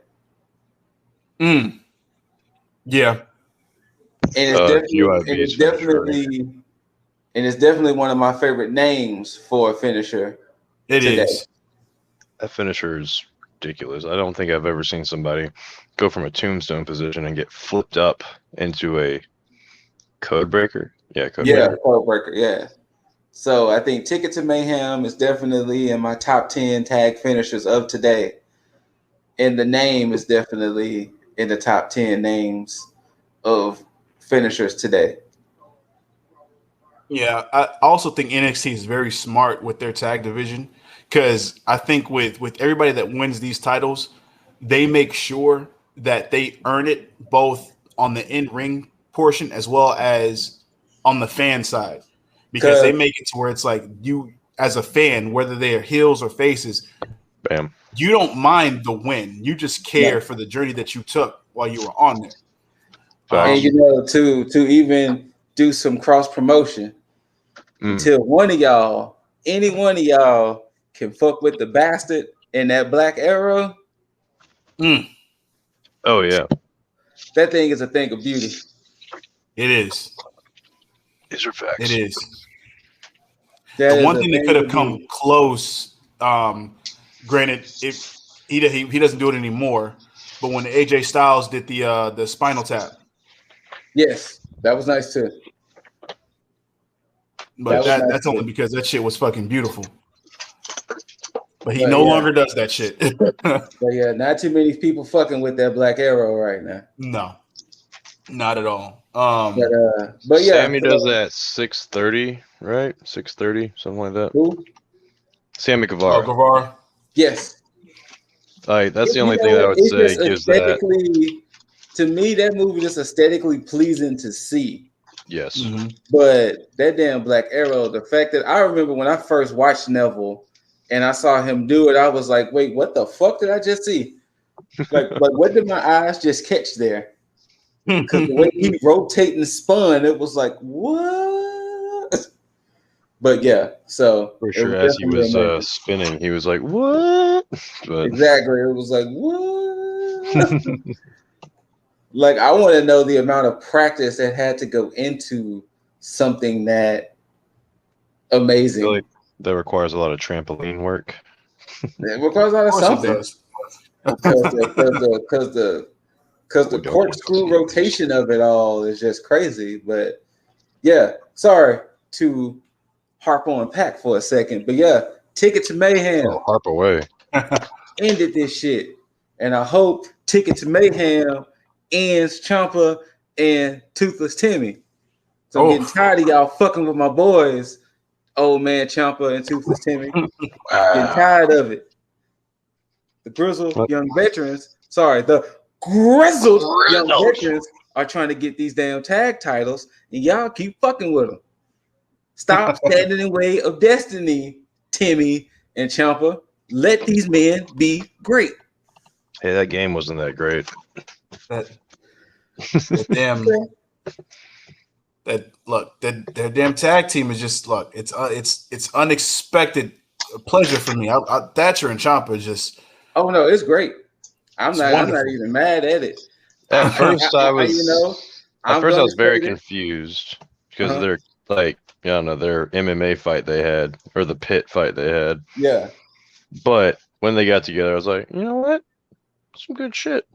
Yeah. And it's definitely one of my favorite names for a finisher. It is. That finisher is ridiculous. I don't think I've ever seen somebody go from a tombstone position and get flipped up into a code breaker. Yeah, code breaker. Yeah. So I think Ticket to Mayhem is definitely in my top 10 tag finishers of today. And the name is definitely in the top 10 names of finishers today. Yeah, I also think NXT is very smart with their tag division because I think with everybody that wins these titles, they make sure that they earn it both on the in-ring portion as well as on the fan side, because they make it to where it's like you as a fan, whether they are heels or faces, bam, you don't mind the win. You just care for the journey that you took while you were on there. And to even do some cross promotion until any one of y'all can fuck with the bastard in that black arrow. Oh yeah, that thing is a thing of beauty. It is. These are facts. It is. The one thing that could have come close, granted, if he doesn't do it anymore, but when AJ Styles did the spinal tap. Yes, that was nice too. But that's only because that shit was fucking beautiful. But he no longer does that shit. But yeah, not too many people fucking with that black arrow right now. No, not at all. But yeah, Sammy does that 6:30, right? 6:30, something like that. Who? Sammy Guevara. Oh, Guevara. Yes. That's the only thing that I would say gives that. To me, that movie is aesthetically pleasing to see. Yes. Mm-hmm. But that damn black arrow, the fact that I remember when I first watched Neville and I saw him do it, I was like, wait, what the fuck did I just see? Like what did my eyes just catch there? Because the way he rotated and spun, it was like, what? But yeah, so for sure, as he was spinning, he was like, what? But... Exactly. It was like, what? Like, I want to know the amount of practice that had to go into something that amazing. Really, that requires a lot of trampoline work. It requires a lot of something. Because the corkscrew rotation of it all is just crazy. But yeah, sorry to harp on Pac for a second. But yeah, Ticket to Mayhem. Oh, harp away. Ended this shit. And I hope Ticket to Mayhem ends Ciampa and Toothless Timmy. So I'm getting tired of y'all fucking with my boys, Old Man Ciampa and Toothless Timmy. Getting tired of it. The grizzled young veterans, the grizzled young veterans are trying to get these damn tag titles, and y'all keep fucking with them. Stop standing in the way of destiny, Timmy and Ciampa. Let these men be great. Hey, that game wasn't that great. That damn tag team is just it's unexpected pleasure for me. Thatcher and Ciampa just. Oh no, it's great. I'm not even mad at it. At first, I was very confused because they're like, I don't know, their MMA fight they had or the pit fight they had. Yeah. But when they got together, I was like, you know what? Some good shit.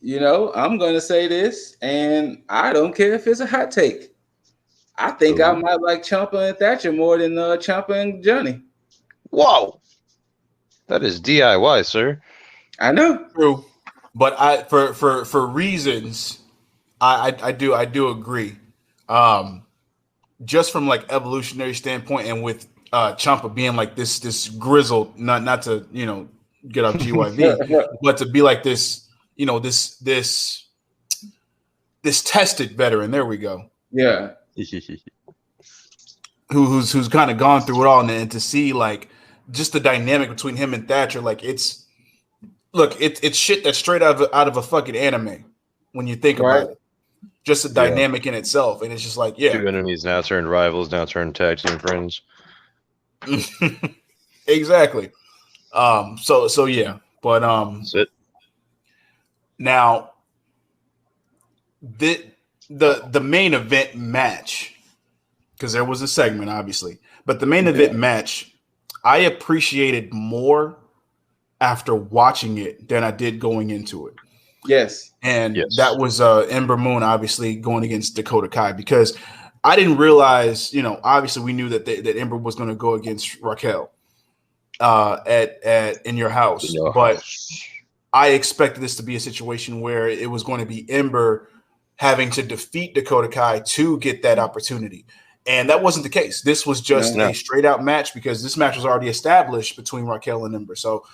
You know, I'm going to say this, and I don't care if it's a hot take. I think I might like Ciampa and Thatcher more than Ciampa and Johnny. Whoa. That is DIY, sir. I know. True. But for reasons, I do agree. Just from like evolutionary standpoint, and with Ciampa being like this grizzled, not to get off GYV, but to be like this, this tested veteran. There we go. Yeah. Who's kind of gone through it all, and to see like just the dynamic between him and Thatcher, like it's shit that's straight out of a fucking anime when you think about it. Just a dynamic in itself, and it's just like, yeah, two enemies now turned rivals, now turned tag team friends. Exactly. So yeah, but that's it. Now, the main event match, because there was a segment, obviously, but the main event match, I appreciated more after watching it than I did going into it. Yes. And that was Ember Moon, obviously, going against Dakota Kai, because I didn't realize, obviously we knew that Ember was going to go against Raquel at In Your House. But I expected this to be a situation where it was going to be Ember having to defeat Dakota Kai to get that opportunity. And that wasn't the case. This was just a straight out match, because this match was already established between Raquel and Ember. So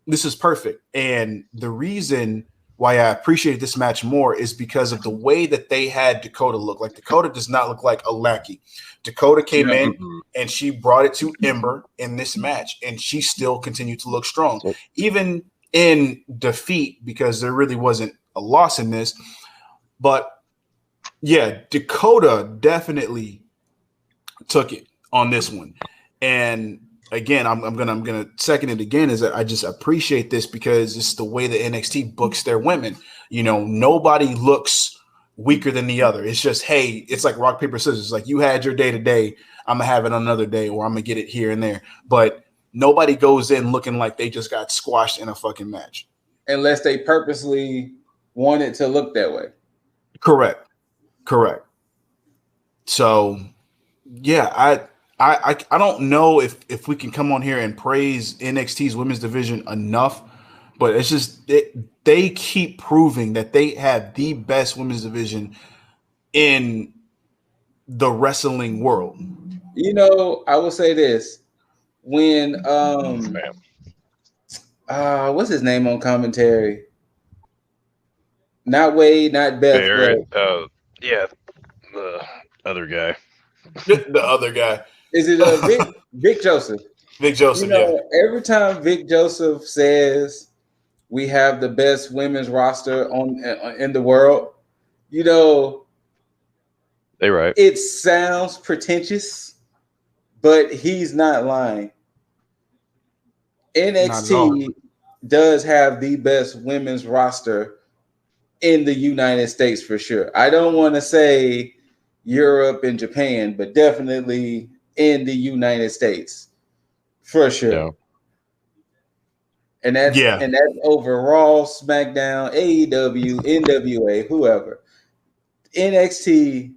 this is perfect. And the reason why I appreciated this match more is because of the way that they had Dakota look. Like, Dakota does not look like a lackey. Dakota came in and she brought it to Ember in this match, and she still continued to look strong, even in defeat, because there really wasn't a loss in this. But yeah, Dakota definitely took it on this one. And again, I'm gonna second it again, is that I just appreciate this because it's the way that NXT books their women. Nobody looks weaker than the other. It's just, hey, it's like rock, paper, scissors. Like, you had your day today, I'm gonna have it another day, or I'm gonna get it here and there. But nobody goes in looking like they just got squashed in a fucking match. Unless they purposely want it to look that way. Correct. So yeah, I don't know if we can come on here and praise NXT's women's division enough, but it's just they keep proving that they have the best women's division in the wrestling world. I will say this. When what's his name on commentary? Not Wade, not Beth. Barrett. Yeah, the other guy. The other guy. Is it Vic Joseph? Vic Joseph. Every time Vic Joseph says we have the best women's roster in the world, they right. It sounds pretentious, but he's not lying. NXT does have the best women's roster in the United States for sure. I don't want to say Europe and Japan, but definitely in the United States for sure. Yeah. And that's overall SmackDown, AEW, NWA, whoever. NXT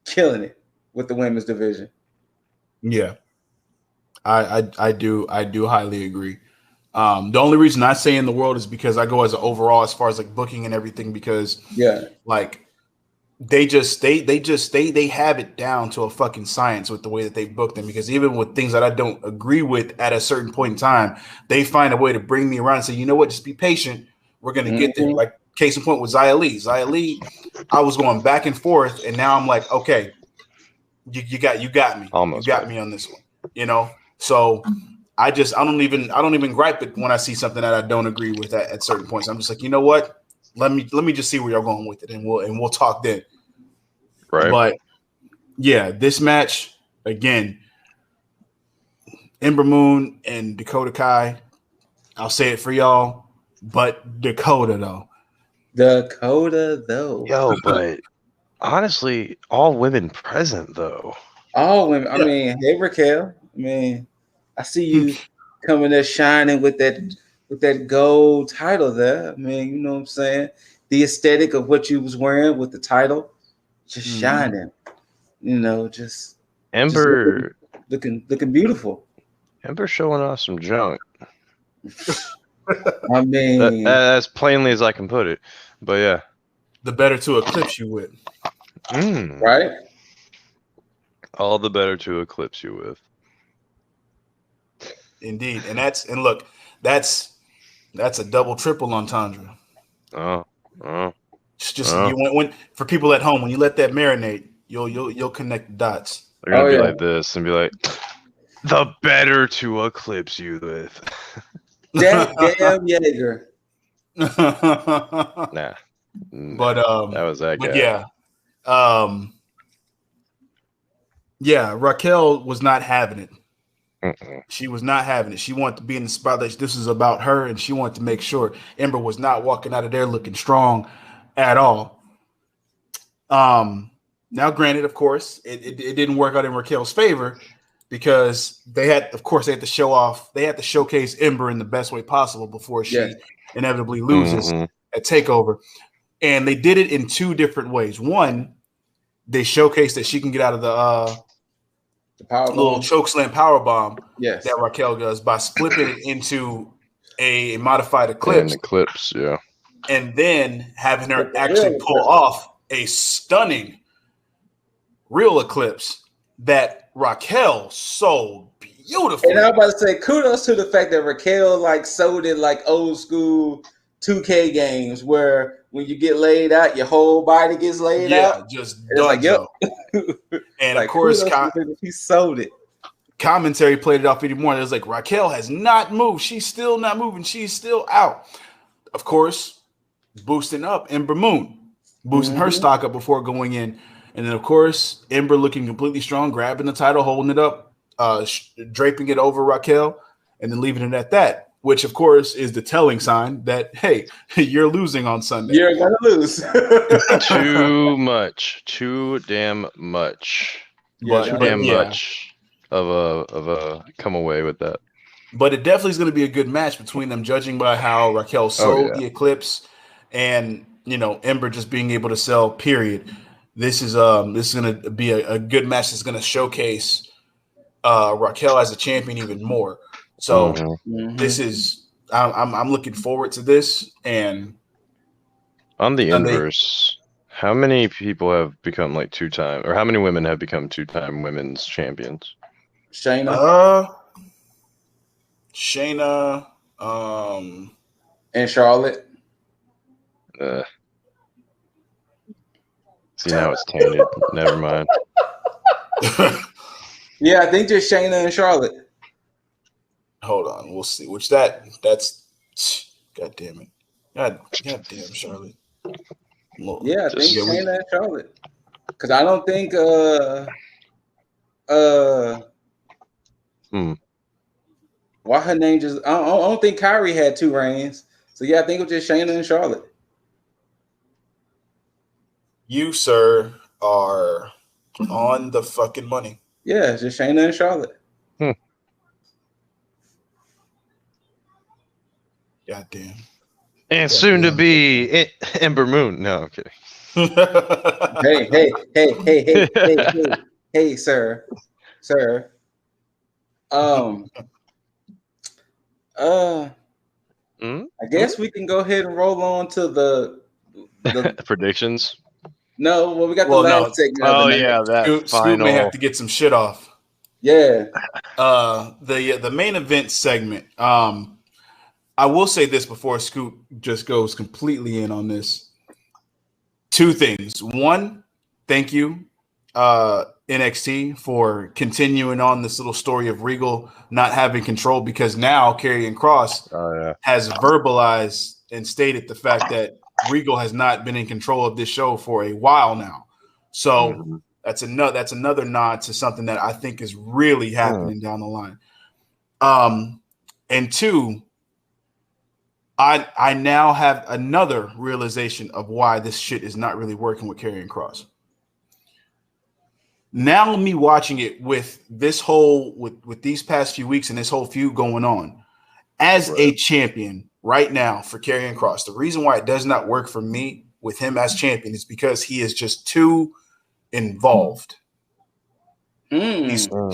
killing it with the women's division. Yeah. I do highly agree. The only reason I say in the world is because I go as an overall, as far as like booking and everything, because like they have it down to a fucking science with the way that they book them, because even with things that I don't agree with at a certain point in time, they find a way to bring me around and say, you know what, just be patient. We're going to get there. Like, case in point with Xia Li. Xia Li, I was going back and forth, and now I'm like, okay, you got me. Almost you got me on this one, So I don't even gripe it when I see something that I don't agree with at certain points. I'm just like, you know what? Let me just see where you're going with it, and we'll talk then. Right. But yeah, this match again, Ember Moon and Dakota Kai. I'll say it for y'all, but Dakota though. Yo, but honestly, all women present though. All women. I mean, hey Raquel. I mean, I see you coming there shining with that gold title there. I mean, you know what I'm saying? The aesthetic of what you was wearing with the title, just shining. Just Ember just looking beautiful. Ember showing off some junk. I mean, as plainly as I can put it. But yeah, the better to eclipse you with, right? All the better to eclipse you with. Indeed, and that's a double triple entendre. It's just when for people at home, when you let that marinate, you'll connect the dots. They're gonna be like this and be like, the better to eclipse you with. That damn Jaeger. Nah. But that was that guy. Yeah. Raquel was not having it. She was not having it. She wanted to be in the spotlight. This is about her, and she wanted to make sure Ember was not walking out of there looking strong at all. Now, granted, of course, it didn't work out in Raquel's favor because they had to show off. They had to showcase Ember in the best way possible before she inevitably loses at Takeover. And they did it in two different ways. One, they showcased that she can get out of the power little chokeslam power bomb that Raquel does by flipping it into a modified Eclipse. And then having her actually pull off a stunning real Eclipse that Raquel sold beautifully. And I was about to say, kudos to the fact that Raquel sold it like old school 2K games where when you get laid out, your whole body gets laid out. Yeah, just done. And of course, he sold it. Commentary played it off anymore. It was like, Raquel has not moved. She's still not moving. She's still out. Of course, boosting up Ember Moon, boosting her stock up before going in. And then, of course, Ember looking completely strong, grabbing the title, holding it up, draping it over Raquel, and then leaving it at that, which, of course, is the telling sign that, hey, you're losing on Sunday. You're going to lose. Too damn much. Too damn much of a come away with that. But it definitely is going to be a good match between them, judging by how Raquel sold the Eclipse and, Ember just being able to sell, period. This is going to be a good match that's going to showcase Raquel as a champion even more. So this is I'm looking forward to this. And on the inverse, how many people have become two-time, or how many women have become two-time women's champions? Shayna, and Charlotte. See, now it's tainted. Never mind. Yeah, I think just Shayna and Charlotte. Hold on, we'll see. That's God damn it. God damn Charlotte. Yeah, I think Shayna and Charlotte. Because I don't think why her name just I don't think Kyrie had 2 reigns. So yeah, I think it was just Shayna and Charlotte. You, sir, are on the fucking money. Yeah, it's just Shayna and Charlotte. Goddamn. And soon to be Ember Moon. No, I'm kidding. Hey, sir. I guess we can go ahead and roll on to the predictions. No, well, we got the last segment. Oh yeah, that Scoot may have to get some shit off. Yeah. The main event segment. I will say this before Scoot just goes completely in on this. 2 things. One, thank you, NXT, for continuing on this little story of Regal not having control, because now Karrion Kross has verbalized and stated the fact that Regal has not been in control of this show for a while now. So that's another nod to something that I think is really happening down the line. And 2, I now have another realization of why this shit is not really working with Karrion Kross. Now, me watching it with this whole with these past few weeks and this whole feud going on as a champion right now for Karrion Kross, the reason why it does not work for me with him as champion is because he is just too involved. He's too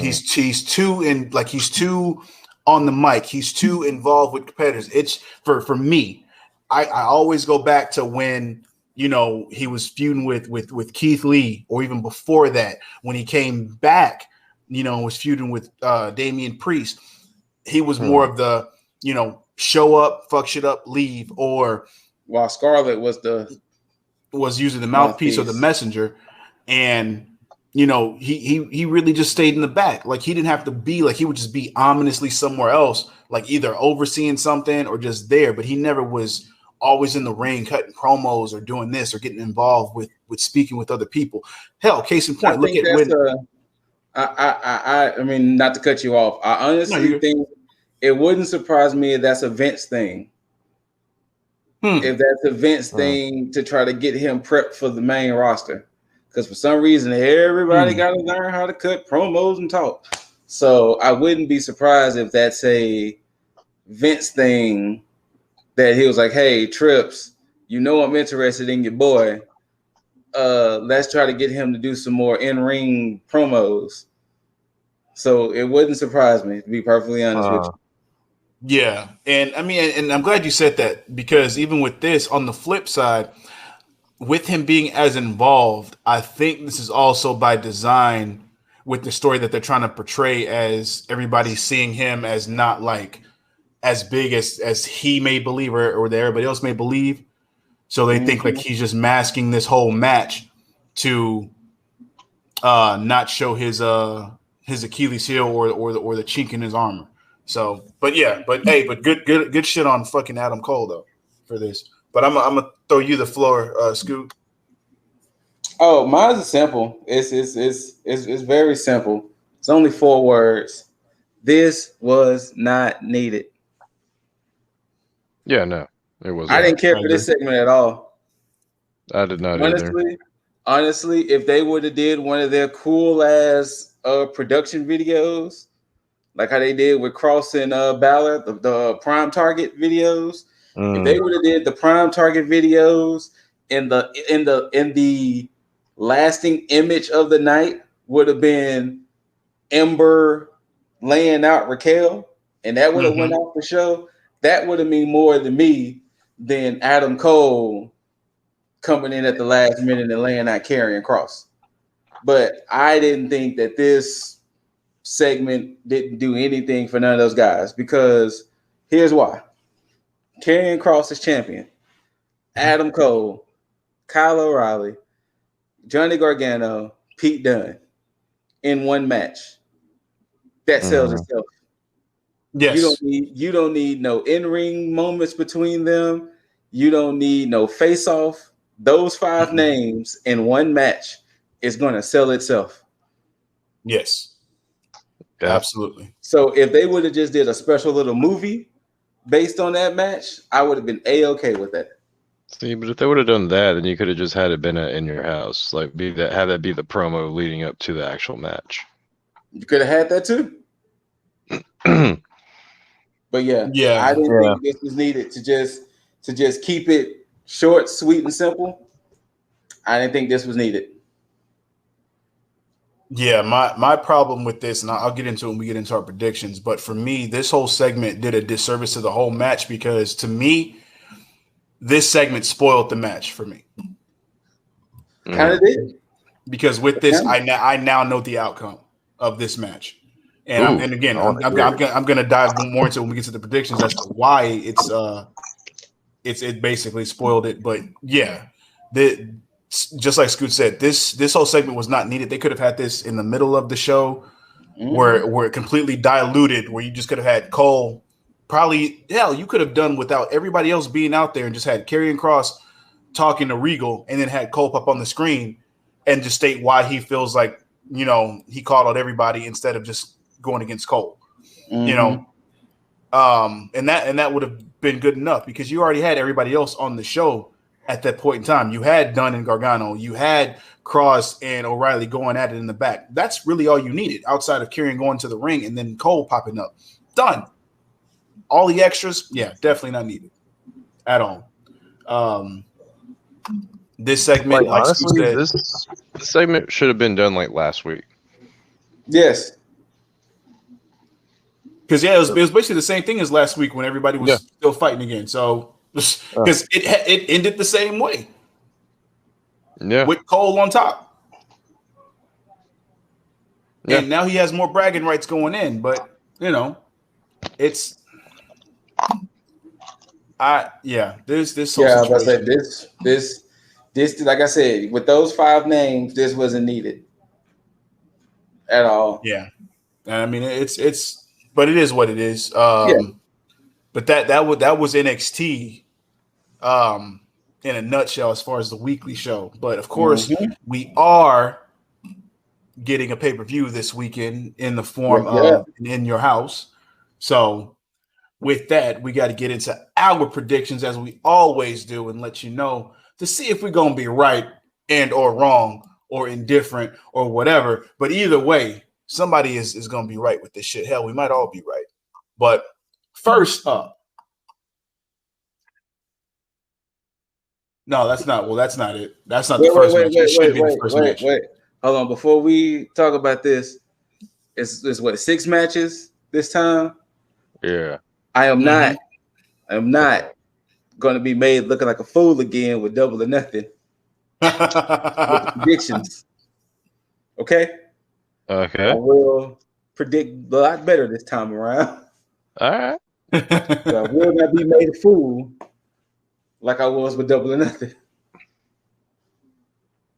on the mic. He's too involved with competitors. It's for me. I always go back to when he was feuding with Keith Lee, or even before that when he came back, was feuding with Damian Priest. He was more of the show up, fuck shit up, leave, or while Scarlett was using the mouthpiece or the messenger, and he really just stayed in the back. Like, he didn't have to be he would just be ominously somewhere else, either overseeing something or just there, but he never was always in the ring cutting promos or doing this or getting involved with speaking with other people. Hell, case in point, look at when I mean, not to cut you off. I honestly think it wouldn't surprise me if that's a Vince thing. If that's a Vince thing to try to get him prepped for the main roster. Because for some reason, everybody got to learn how to cut promos and talk. So I wouldn't be surprised if that's a Vince thing that he was like, hey, Trips, you know I'm interested in your boy. Let's try to get him to do some more in-ring promos. So it wouldn't surprise me, to be perfectly honest with you. Yeah. And I mean, and I'm glad you said that, because even with this, on the flip side, with him being as involved, I think this is also by design with the story that they're trying to portray, as everybody seeing him as not like as big as he may believe or that everybody else may believe. So they think like he's just masking this whole match to not show his Achilles heel or the chink in his armor. So, but good shit on fucking Adam Cole though for this. But I'm gonna throw you the floor, Scoot. Oh, mine's simple. It's very simple. It's only 4 words. This was not needed. Yeah, no, it wasn't. I didn't care for this segment at all. I did not either. Honestly, if they would have did one of their cool ass production videos, like how they did with Cross and Balor, the Prime Target videos, if they would have did the Prime Target videos in the lasting image of the night would have been Ember laying out Raquel, and that would have went off the show. That would have mean more to me than Adam Cole coming in at the last minute and laying out Karrion Kross. But I didn't think that this segment didn't do anything for none of those guys, because here's why. Karrion Kross is champion. Adam Cole, Kyle O'Reilly, Johnny Gargano, Pete Dunne in one match. That sells itself. Yes. You don't need no in-ring moments between them. You don't need no face-off. Those 5 names in one match is going to sell itself. Yes. Yeah. Absolutely. So if they would have just did a special little movie based on that match, I would have been A-okay with that. See, but if they would have done that, then you could have just had it been in your house, like have that be the promo leading up to the actual match. You could have had that too. But I didn't think this was needed to just keep it short, sweet, and simple. I didn't think this was needed. Yeah, my problem with this, and I'll get into it when we get into our predictions, but for me, this whole segment did a disservice to the whole match, because to me, this segment spoiled the match for me. Kind of did. Because with this, I now know the outcome of this match. And I'm going to dive more into it when we get to the predictions as to why it basically spoiled it. But yeah, just like Scoot said, this whole segment was not needed. They could have had this in the middle of the show where it completely diluted, where you just could have had Cole. Probably, you could have done without everybody else being out there and just had Karrion Kross talking to Regal, and then had Cole pop on the screen and just state why he feels like, he called out everybody instead of just going against Cole, and that would have been good enough, because you already had everybody else on the show at that point in time. You had Dunn and Gargano, you had Cross and O'Reilly going at it in the back. That's really all you needed outside of Karrion going to the ring and then Cole popping up. Done. All the extras, definitely not needed at all. This segment, like honestly, said, this segment should have been done like last week. Yes. Because it was basically the same thing as last week when everybody was still fighting again. So because it ended the same way. Yeah. With Cole on top. Yeah. And now he has more bragging rights going in, but it's this whole situation. This like I said, with those 5 names, this wasn't needed at all. Yeah. I mean, but it is what it is. But that was NXT in a nutshell as far as the weekly show. But of course, we are getting a pay-per-view this weekend in the form of In Your House. So with that, we got to get into our predictions as we always do and let you know to see if we're going to be right and or wrong or indifferent or whatever. But either way, somebody is going to be right with this shit. Hell, we might all be right. But first up. No, that's not. Well, that's not it. That's not the first match. It should be the first match. Wait. Hold on. Before we talk about this, it's what, 6 matches this time? Yeah. I am not going to be made looking like a fool again with Double or Nothing. With the predictions. Okay? Okay. I will predict a lot better this time around. All right. So I will not be made a fool like I was with Double or Nothing.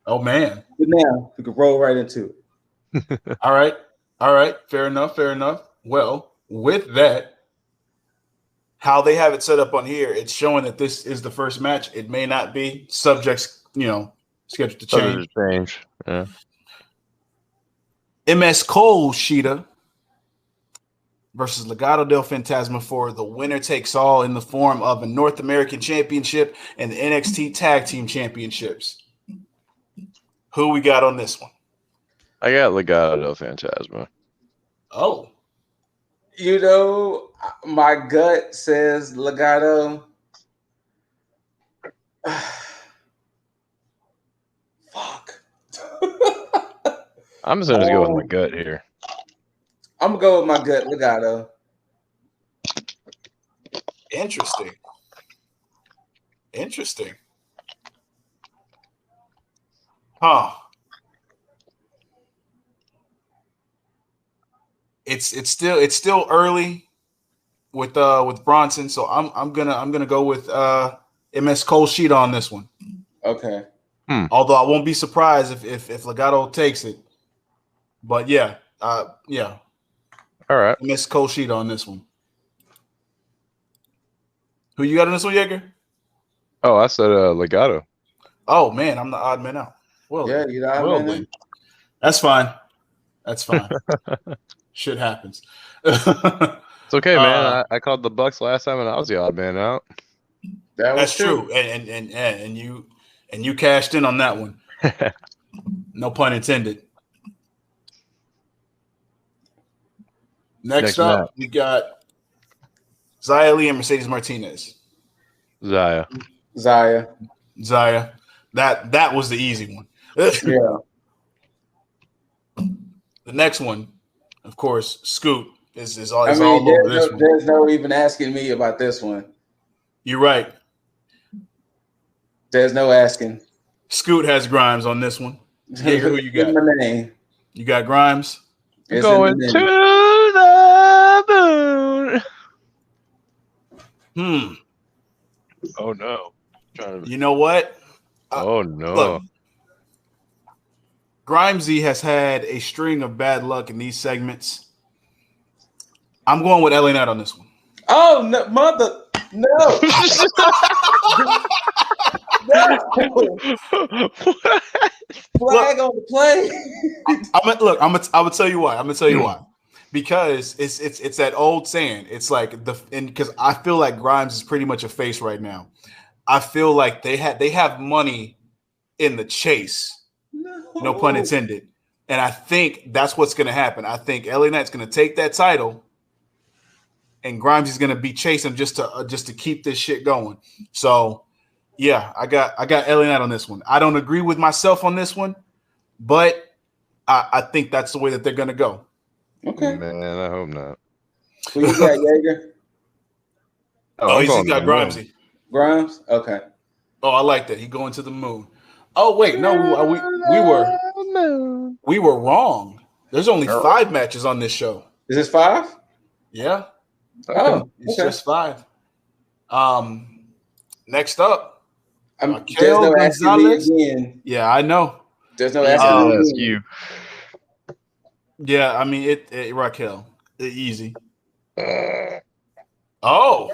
Oh, man. But now we can roll right into it. All right. Fair enough. Well, with that, how they have it set up on here, it's showing that this is the first match. It may not be. Subjects, scheduled to change. Yeah. MS Cole Shida versus Legado del Fantasma for the winner takes all in the form of a North American Championship and the NXT Tag Team Championships. Who we got on this one? I got Legado del Fantasma. Oh. My gut says Legado. Fuck. I'm just going to go with my gut here. I'm going to go with my gut, Legado. Interesting. Huh. It's still early with Bronson, so I'm gonna go with MS Cole Shida on this one. Okay. Although I won't be surprised if Legado takes it. But yeah. All right. MS Cole Shida on this one. Who you got on this one, Jaeger? Oh, I said Legado. Oh man, I'm the odd man out. Well, yeah, you're the odd man out. That's fine. Shit happens. It's okay, man. I called the Bucks last time, and I was the odd man out. That's true. And you cashed in on that one. No pun intended. Next up, we got Xia Li and Mercedes Martinez. Xia. That was the easy one. Yeah. The next one, of course, Scoot is all over this one. There's no even asking me about this one. You're right. There's no asking. Scoot has Grimes on this one. Jaeger, who you got? My name. You got Grimes? It's going to the moon. Oh no. You know what? Oh no. Look, Grimesy has had a string of bad luck in these segments. I'm going with LA Knight on this one. Oh no, mother! No. Flag on the play. I would tell you why. Because it's that old saying. It's like because I feel like Grimes is pretty much a face right now. I feel like they have money in the chase. No pun intended. And I think that's what's going to happen. I think LA Knight's going to take that title, and Grimes is going to be chasing just to keep this shit going. So, yeah, I got LA Knight on this one. I don't agree with myself on this one, but I think that's the way that they're going to go. Okay, man, I hope not. Who you got, Jaeger? He's got Grimesy. Grimes? Okay. Oh, I like that. He going to the moon. Oh wait, no, we were wrong. There's only 5 matches on this show. Is this 5? Yeah. Oh, it's just 5. Next up, there's no asking me again. Yeah, I know. There's no asking ask you. Yeah, I mean it Raquel, easy. Oh.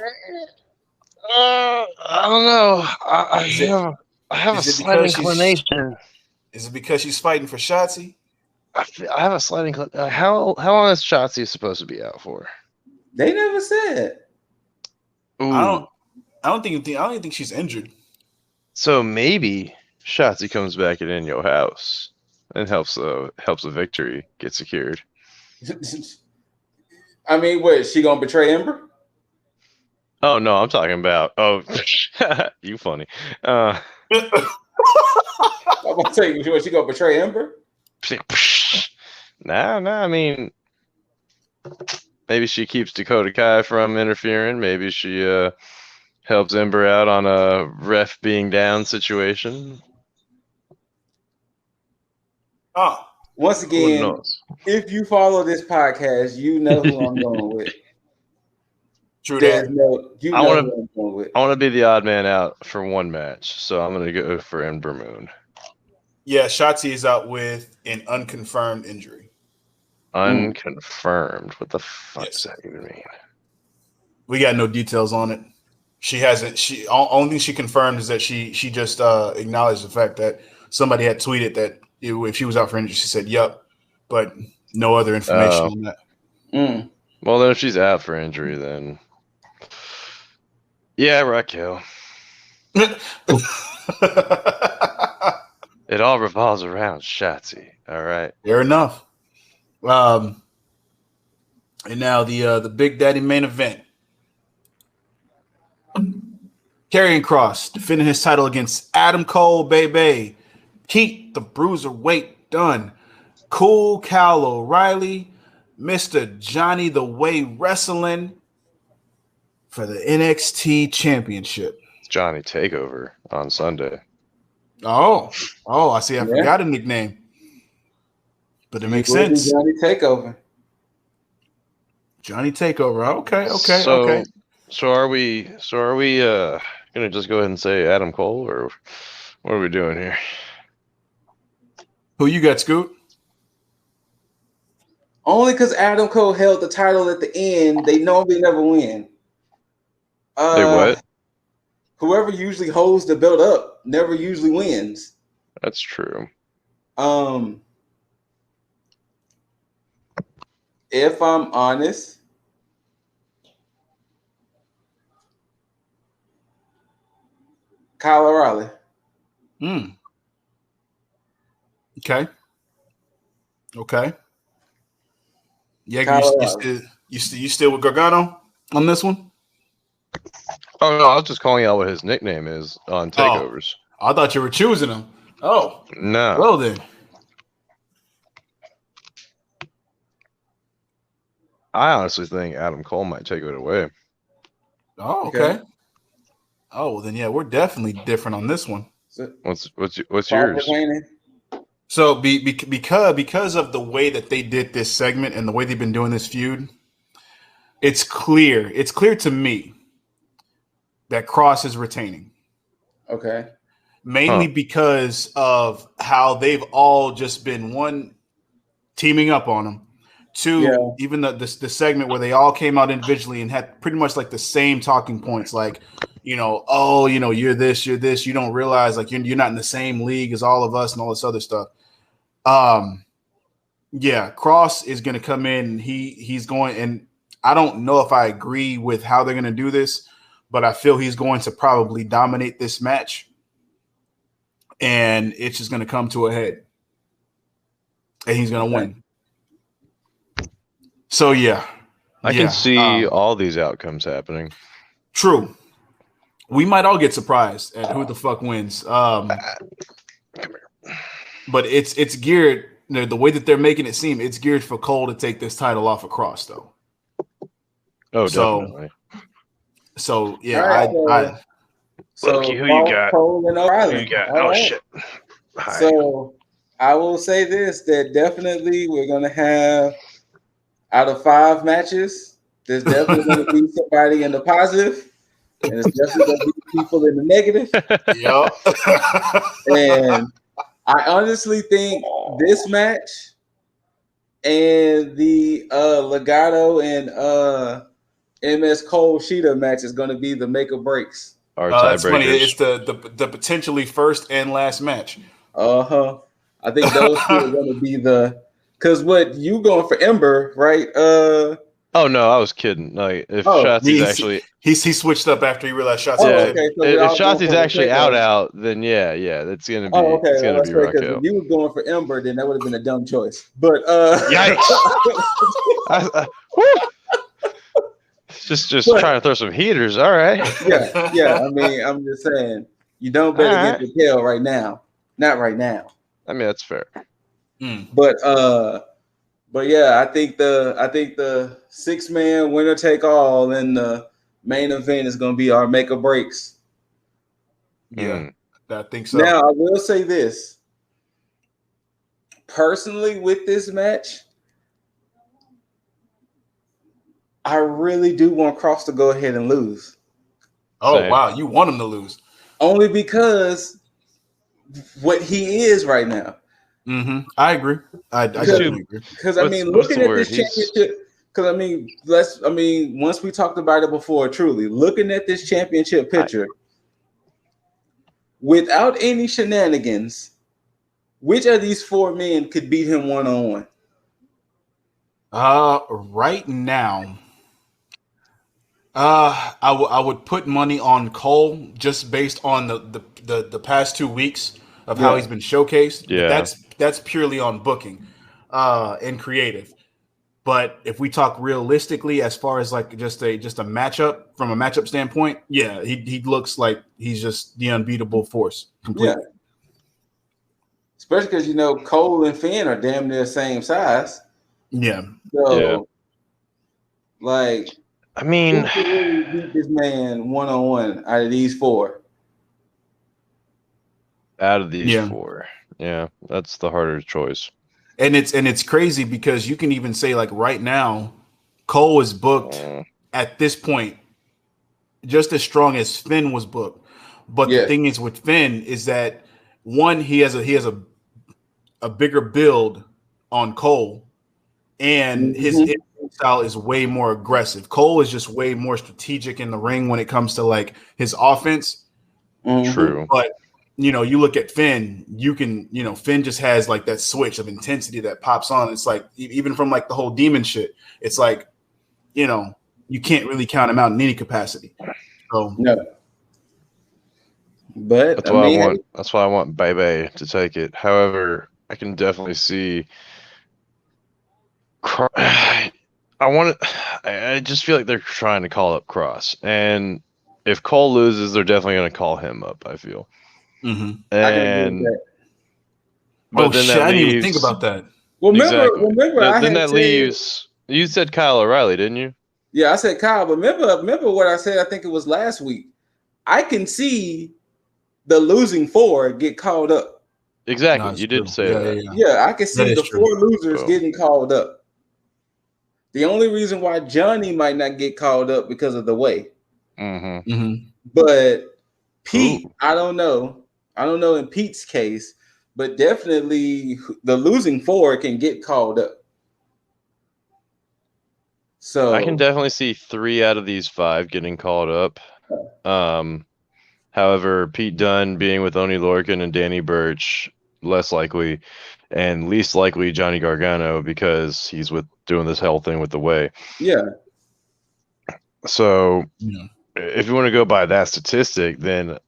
I don't know. I have a slight inclination. Is it because she's fighting for Shotzi? I have a sliding clip. How long is Shotzi supposed to be out for? They never said. Ooh. I don't think she's injured. So maybe Shotzi comes back in your house and helps the victory get secured. I mean, what, she gonna betray Ember? Oh no, I'm talking about. Oh, you funny. I'm gonna tell you, what, she gonna betray Ember? Nah. I mean, maybe she keeps Dakota Kai from interfering. Maybe she helps Ember out on a ref being down situation. Oh, once again, if you follow this podcast, you know who I'm going with. True that. I want to be the odd man out for one match, so I'm going to go for Ember Moon. Yeah, Shotzi is out with an unconfirmed injury. Unconfirmed? What the fuck does that even mean? We got no details on it. She hasn't. Only thing she confirmed is that she just acknowledged the fact that somebody had tweeted that if she was out for injury, she said, "Yup," but no other information on that. Well, then if she's out for injury, then yeah, Raquel. It all revolves around Shotzi. All right. Fair enough. And now the Big Daddy main event. Karrion Kross defending his title against Adam Cole, baby. Pete the Bruiserweight done. Cool Kyle O'Reilly, Mr. Johnny the Way Wrestling for the NXT Championship. Johnny Takeover on Sunday. Oh, I see. I forgot a nickname, but it makes sense. Johnny Takeover. Johnny Takeover. Okay. So are we gonna just go ahead and say Adam Cole, or what are we doing here? Who you got, Scoot? Only because Adam Cole held the title at the end, they normally never win. They what? Whoever usually holds the belt up never usually wins. That's true. If I'm honest, Kyle O'Reilly. Okay. Yeah, you still with Gargano on this one? Oh no, I was just calling out what his nickname is on takeovers. I thought you were choosing him. Oh no. Well then, I honestly think Adam Cole might take it away. Oh, okay. Oh, well then, yeah, we're definitely different on this one. What's yours? So because of the way that they did this segment and the way they've been doing this feud, it's clear to me that Kross is retaining. Okay. Mainly because of how they've all just been, one, teaming up on him. Two, even the segment where they all came out individually and had pretty much like the same talking points, like, you're this, you don't realize like you're not in the same league as all of us and all this other stuff. Kross is going to come in and he's going, and I don't know if I agree with how they're going to do this, but I feel he's going to probably dominate this match and it's just going to come to a head and he's going to win. So I can see all these outcomes happening. True. We might all get surprised at who the fuck wins. Come here. But it's geared, the way that they're making it seem, it's geared for Cole to take this title off of Kross, though. Oh, definitely. So yeah, right, Loki, who you got? Cole and O'Reilly. Who you got? All right. Shit. Hi. So I will say this: that definitely we're gonna have, out of 5 matches, there's definitely going to be somebody in the positive, and it's definitely going to be people in the negative. Yep. And I honestly think this match and the Legato and MS Cole Sheeta match is going to be the make or breaks. That's funny. It's the potentially first and last match. I think those two are going to be the Because what you going for Ember, right? Oh no, I was kidding. Like if Shotzi's actually he switched up after he realized Shotzi. Yeah, okay. So if Shotzi's actually out, then yeah, that's gonna be. Okay, it's gonna be because if you were going for Ember, then that would have been a dumb choice. But yikes! Just trying to throw some heaters. All right. Yeah. I mean, I'm just saying you don't bet against the tail right now. Not right now. I mean, that's fair. But yeah, I think the 6-man winner take all in the main event is going to be our make or breaks. Yeah, I think so. Now I will say this personally with this match, I really do want Cross to go ahead and lose. Oh wow, you want him to lose only because what he is right now. I agree. I definitely agree. Because I mean, looking at this championship. Because I mean, once we talked about it before, truly looking at this championship picture, without any shenanigans, which of these 4 men could beat him one-on-one? Right now, I would put money on Cole just based on the past 2 weeks of how he's been showcased. Yeah, but that's purely on booking, and creative. But if we talk realistically, as far as like just a matchup from a matchup standpoint, yeah, he looks like he's just the unbeatable force completely. Yeah. Especially because Cole and Finn are damn near the same size. Yeah. So, like, I mean, who can really beat this man one-on-one out of these 4? Out of these 4, yeah, that's the harder choice. And it's crazy because you can even say like right now, Cole is booked at this point just as strong as Finn was booked. But the thing is with Finn is that one, he has a bigger build on Cole, and his style is way more aggressive. Cole is just way more strategic in the ring when it comes to like his offense. True. But you look at Finn, Finn just has like that switch of intensity that pops on. It's like, even from like the whole demon shit, it's like, you can't really count him out in any capacity. So, no. But that's why I want Bebe to take it. However, I can definitely see I just feel like they're trying to call up Cross. And if Cole loses, they're definitely going to call him up, I feel. I can agree with that. But then I didn't even think about that. Well, remember, that leaves. You said Kyle O'Reilly, didn't you? Yeah, I said Kyle. But remember what I said. I think it was last week. I can see the losing 4 get called up. Exactly, you did say that. Yeah, I can see the 4 losers getting called up. The only reason why Johnny might not get called up because of the way. But Pete, I don't know. I don't know in Pete's case, but definitely the losing 4 can get called up. So I can definitely see 3 out of these 5 getting called up. However, Pete Dunne being with Oney Lorcan and Danny Burch, less likely, and least likely Johnny Gargano because he's doing this hell thing with the way. Yeah. So if you want to go by that statistic, then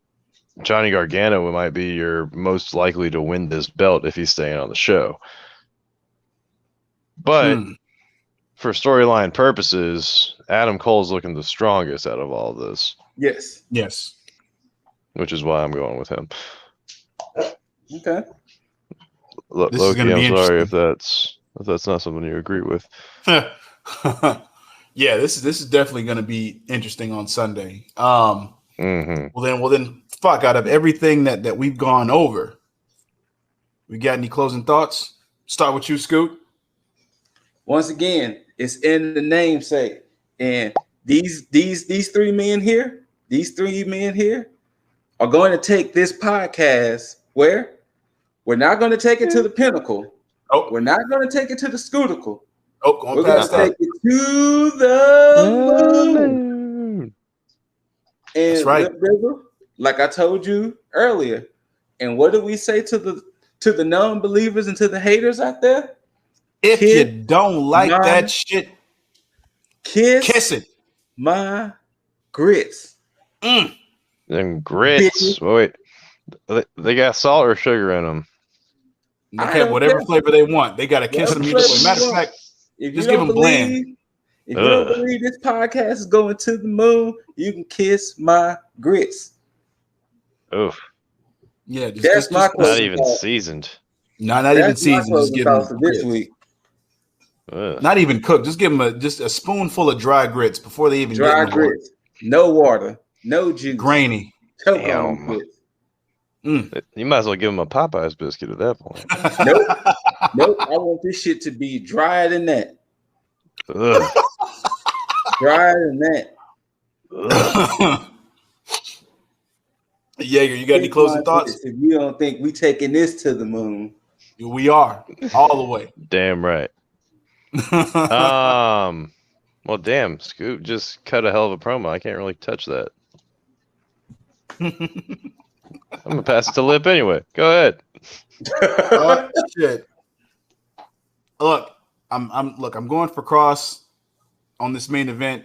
Johnny Gargano might be your most likely to win this belt if he's staying on the show. But for storyline purposes, Adam Cole's looking the strongest out of all of this. Yes. Which is why I'm going with him. Okay. Loki, I'm sorry if that's not something you agree with. Yeah, this is definitely going to be interesting on Sunday. Well then, fuck, out of everything that we've gone over, we got any closing thoughts? Start with you, Scoot. Once again, it's in the namesake, and these 3 men here, are going to take this podcast where we're not going to take it to the pinnacle. We're not going to take it to the Scootical. We're going to take it to the moon. And that's right. Like I told you earlier, and what do we say to the non-believers and to the haters out there? If you don't like that shit, kiss it. My grits. Them grits. Wait, they got salt or sugar in them? They have whatever flavor they want. They got to kiss them either way. Matter of fact, just give them bland. If you don't believe this podcast is going to the moon, you can kiss my grits. Oof. Yeah, that's my not even seasoned. Not even seasoned. Just give them this week. Not even cooked. Just give them just a spoonful of dry grits before they even dry get grits. No water, no juice, grainy. Damn. You might as well give them a Popeye's biscuit at that point. Nope. I want this shit to be drier than that. Drier than that. Jaeger, you got any closing thoughts? If you don't think we taking this to the moon, we are all the way. Damn right. Well, damn, Scoot just cut a hell of a promo. I can't really touch that. I'm gonna pass it to Lip anyway. Go ahead. Shit. Look, I'm going for Cross on this main event.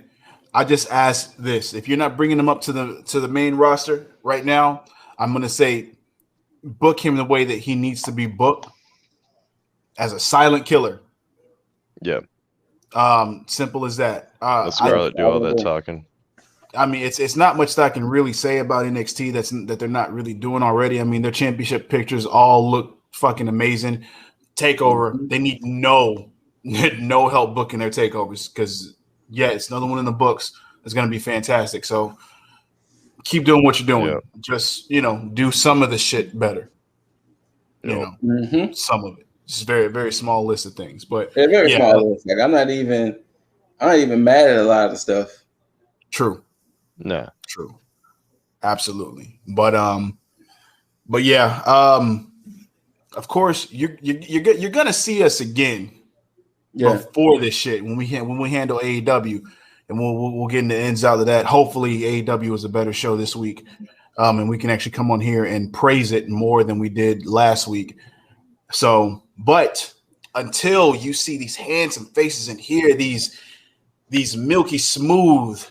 I just ask this: if you're not bringing him up to the main roster right now, I'm gonna say book him the way that he needs to be booked, as a silent killer. Yeah. Simple as that. Let Scarlett do all that talking. I mean, it's not much that I can really say about NXT that they're not really doing already. I mean, their championship pictures all look fucking amazing. Takeover, they need no help booking their takeovers because it's another one in the books that's going to be fantastic. So keep doing what you're doing. Yep. Just do some of the shit better. Some of it. It's a very, very small list of things, but very small list. Like I'm not even mad at a lot of stuff. True. No. True. Absolutely. But yeah. Of course, you're gonna see us again. Before this shit when we handle AEW, and we'll get into the ins out of that. Hopefully, AEW is a better show this week, and we can actually come on here and praise it more than we did last week. So, but until you see these handsome faces and hear these milky smooth,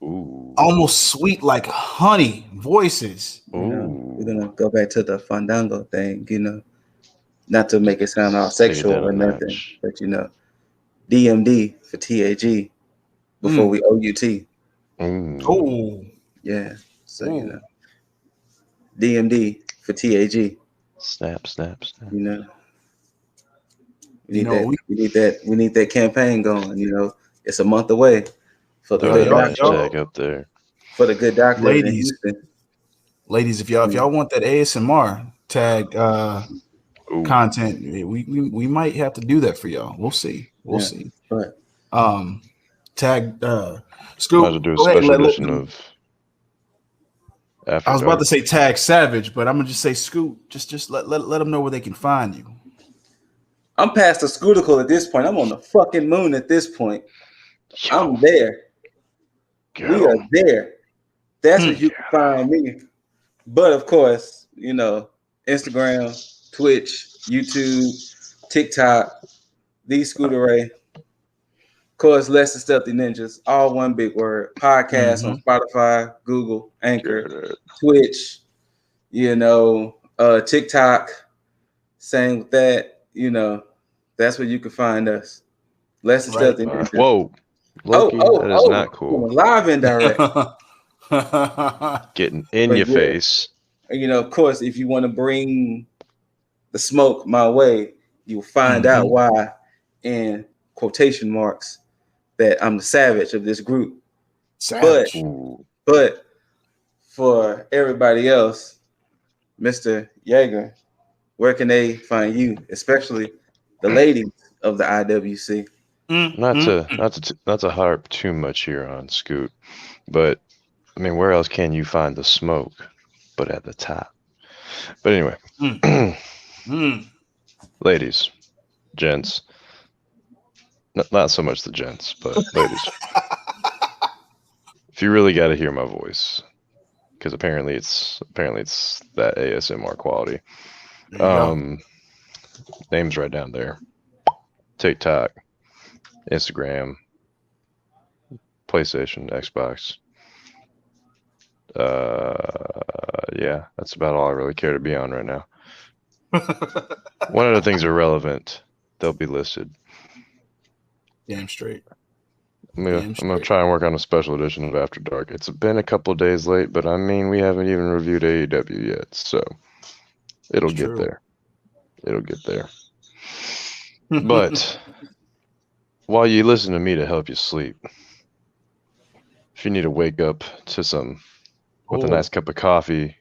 almost sweet like honey voices, we're gonna go back to the Fandango thing, not to make it sound all sexual or nothing, but DMD for T.A.G. before we OUT. Oh, yeah. So DMD for T.A.G. Snap. We need that campaign going. It's a month away for the good doctor up there. For the good doctor, ladies, if y'all want that ASMR tag content, we might have to do that for y'all. We'll see. We'll see. Right. Tag Scoop. Might do a special edition of. I was about to say Tag Savage, but I'm gonna just say Scoot. Just let them know where they can find you. I'm past the Scootical at this point. I'm on the fucking moon at this point. I'm there. We are there. That's where you can find me. But of course, Instagram, Twitch, YouTube, TikTok, the ScooterRay. Of course, Less Than Stealthy Ninjas, all one big word. Podcast on Spotify, Google, Anchor, Twitch, TikTok. Same with that, that's where you can find us. Less Than Stealthy Ninjas. Whoa. Loki, that is not cool. Live and direct. Getting in your face. Of course, if you want to bring the smoke my way, you'll find out why, in quotation marks, that I'm the savage of this group. Savage. But for everybody else, Mr. Jaeger, where can they find you, especially the ladies of the IWC? Not to harp too much here on Scoot, but I mean, where else can you find the smoke but at the top? But anyway, ladies, gents, not so much the gents, but ladies, if you really got to hear my voice, because apparently it's that ASMR quality. Name's right down there. TikTok, Instagram, PlayStation, Xbox. Yeah, that's about all I really care to be on right now. One of the things are relevant. They'll be listed. Damn straight. I'm gonna try and work on a special edition of After Dark. It's been a couple days late, but I mean we haven't even reviewed AEW yet, so it'll get there. It'll get there. But while you listen to me to help you sleep, if you need to wake up to some with a nice cup of coffee,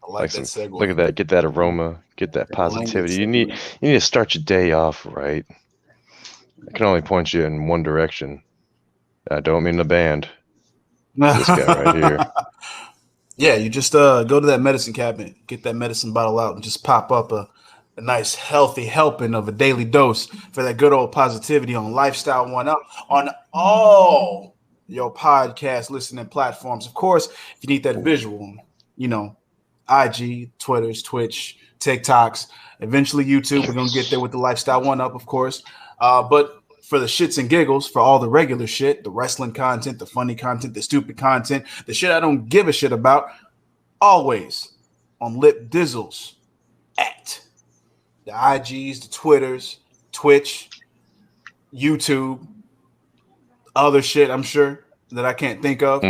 like that segue. Look at that, get that aroma, get that positivity. You need to start your day off right. I can only point you in one direction. I don't mean the band. This guy right here. Yeah, you just go to that medicine cabinet, get that medicine bottle out, and just pop up a nice healthy helping of a daily dose for that good old positivity on Lifestyle 1Up on all your podcast listening platforms. Of course, if you need that visual, IG, Twitters, Twitch, TikToks, eventually YouTube. We're going to get there with the Lifestyle 1Up, of course. But for the shits and giggles, for all the regular shit, the wrestling content, the funny content, the stupid content, the shit I don't give a shit about, always on Lip Dizzles at the IGs, the Twitters, Twitch, YouTube, other shit I'm sure that I can't think of.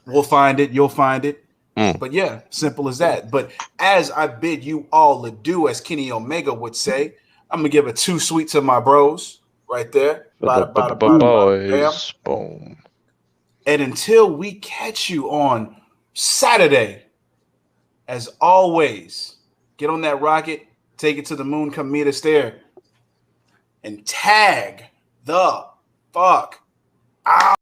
We'll find it. You'll find it. But yeah, simple as that. But as I bid you all adieu, as Kenny Omega would say, I'm going to give it 2 sweet to my bros right there. Boys. Boom. And until we catch you on Saturday, as always, get on that rocket, take it to the moon, come meet us there, and tag the fuck out.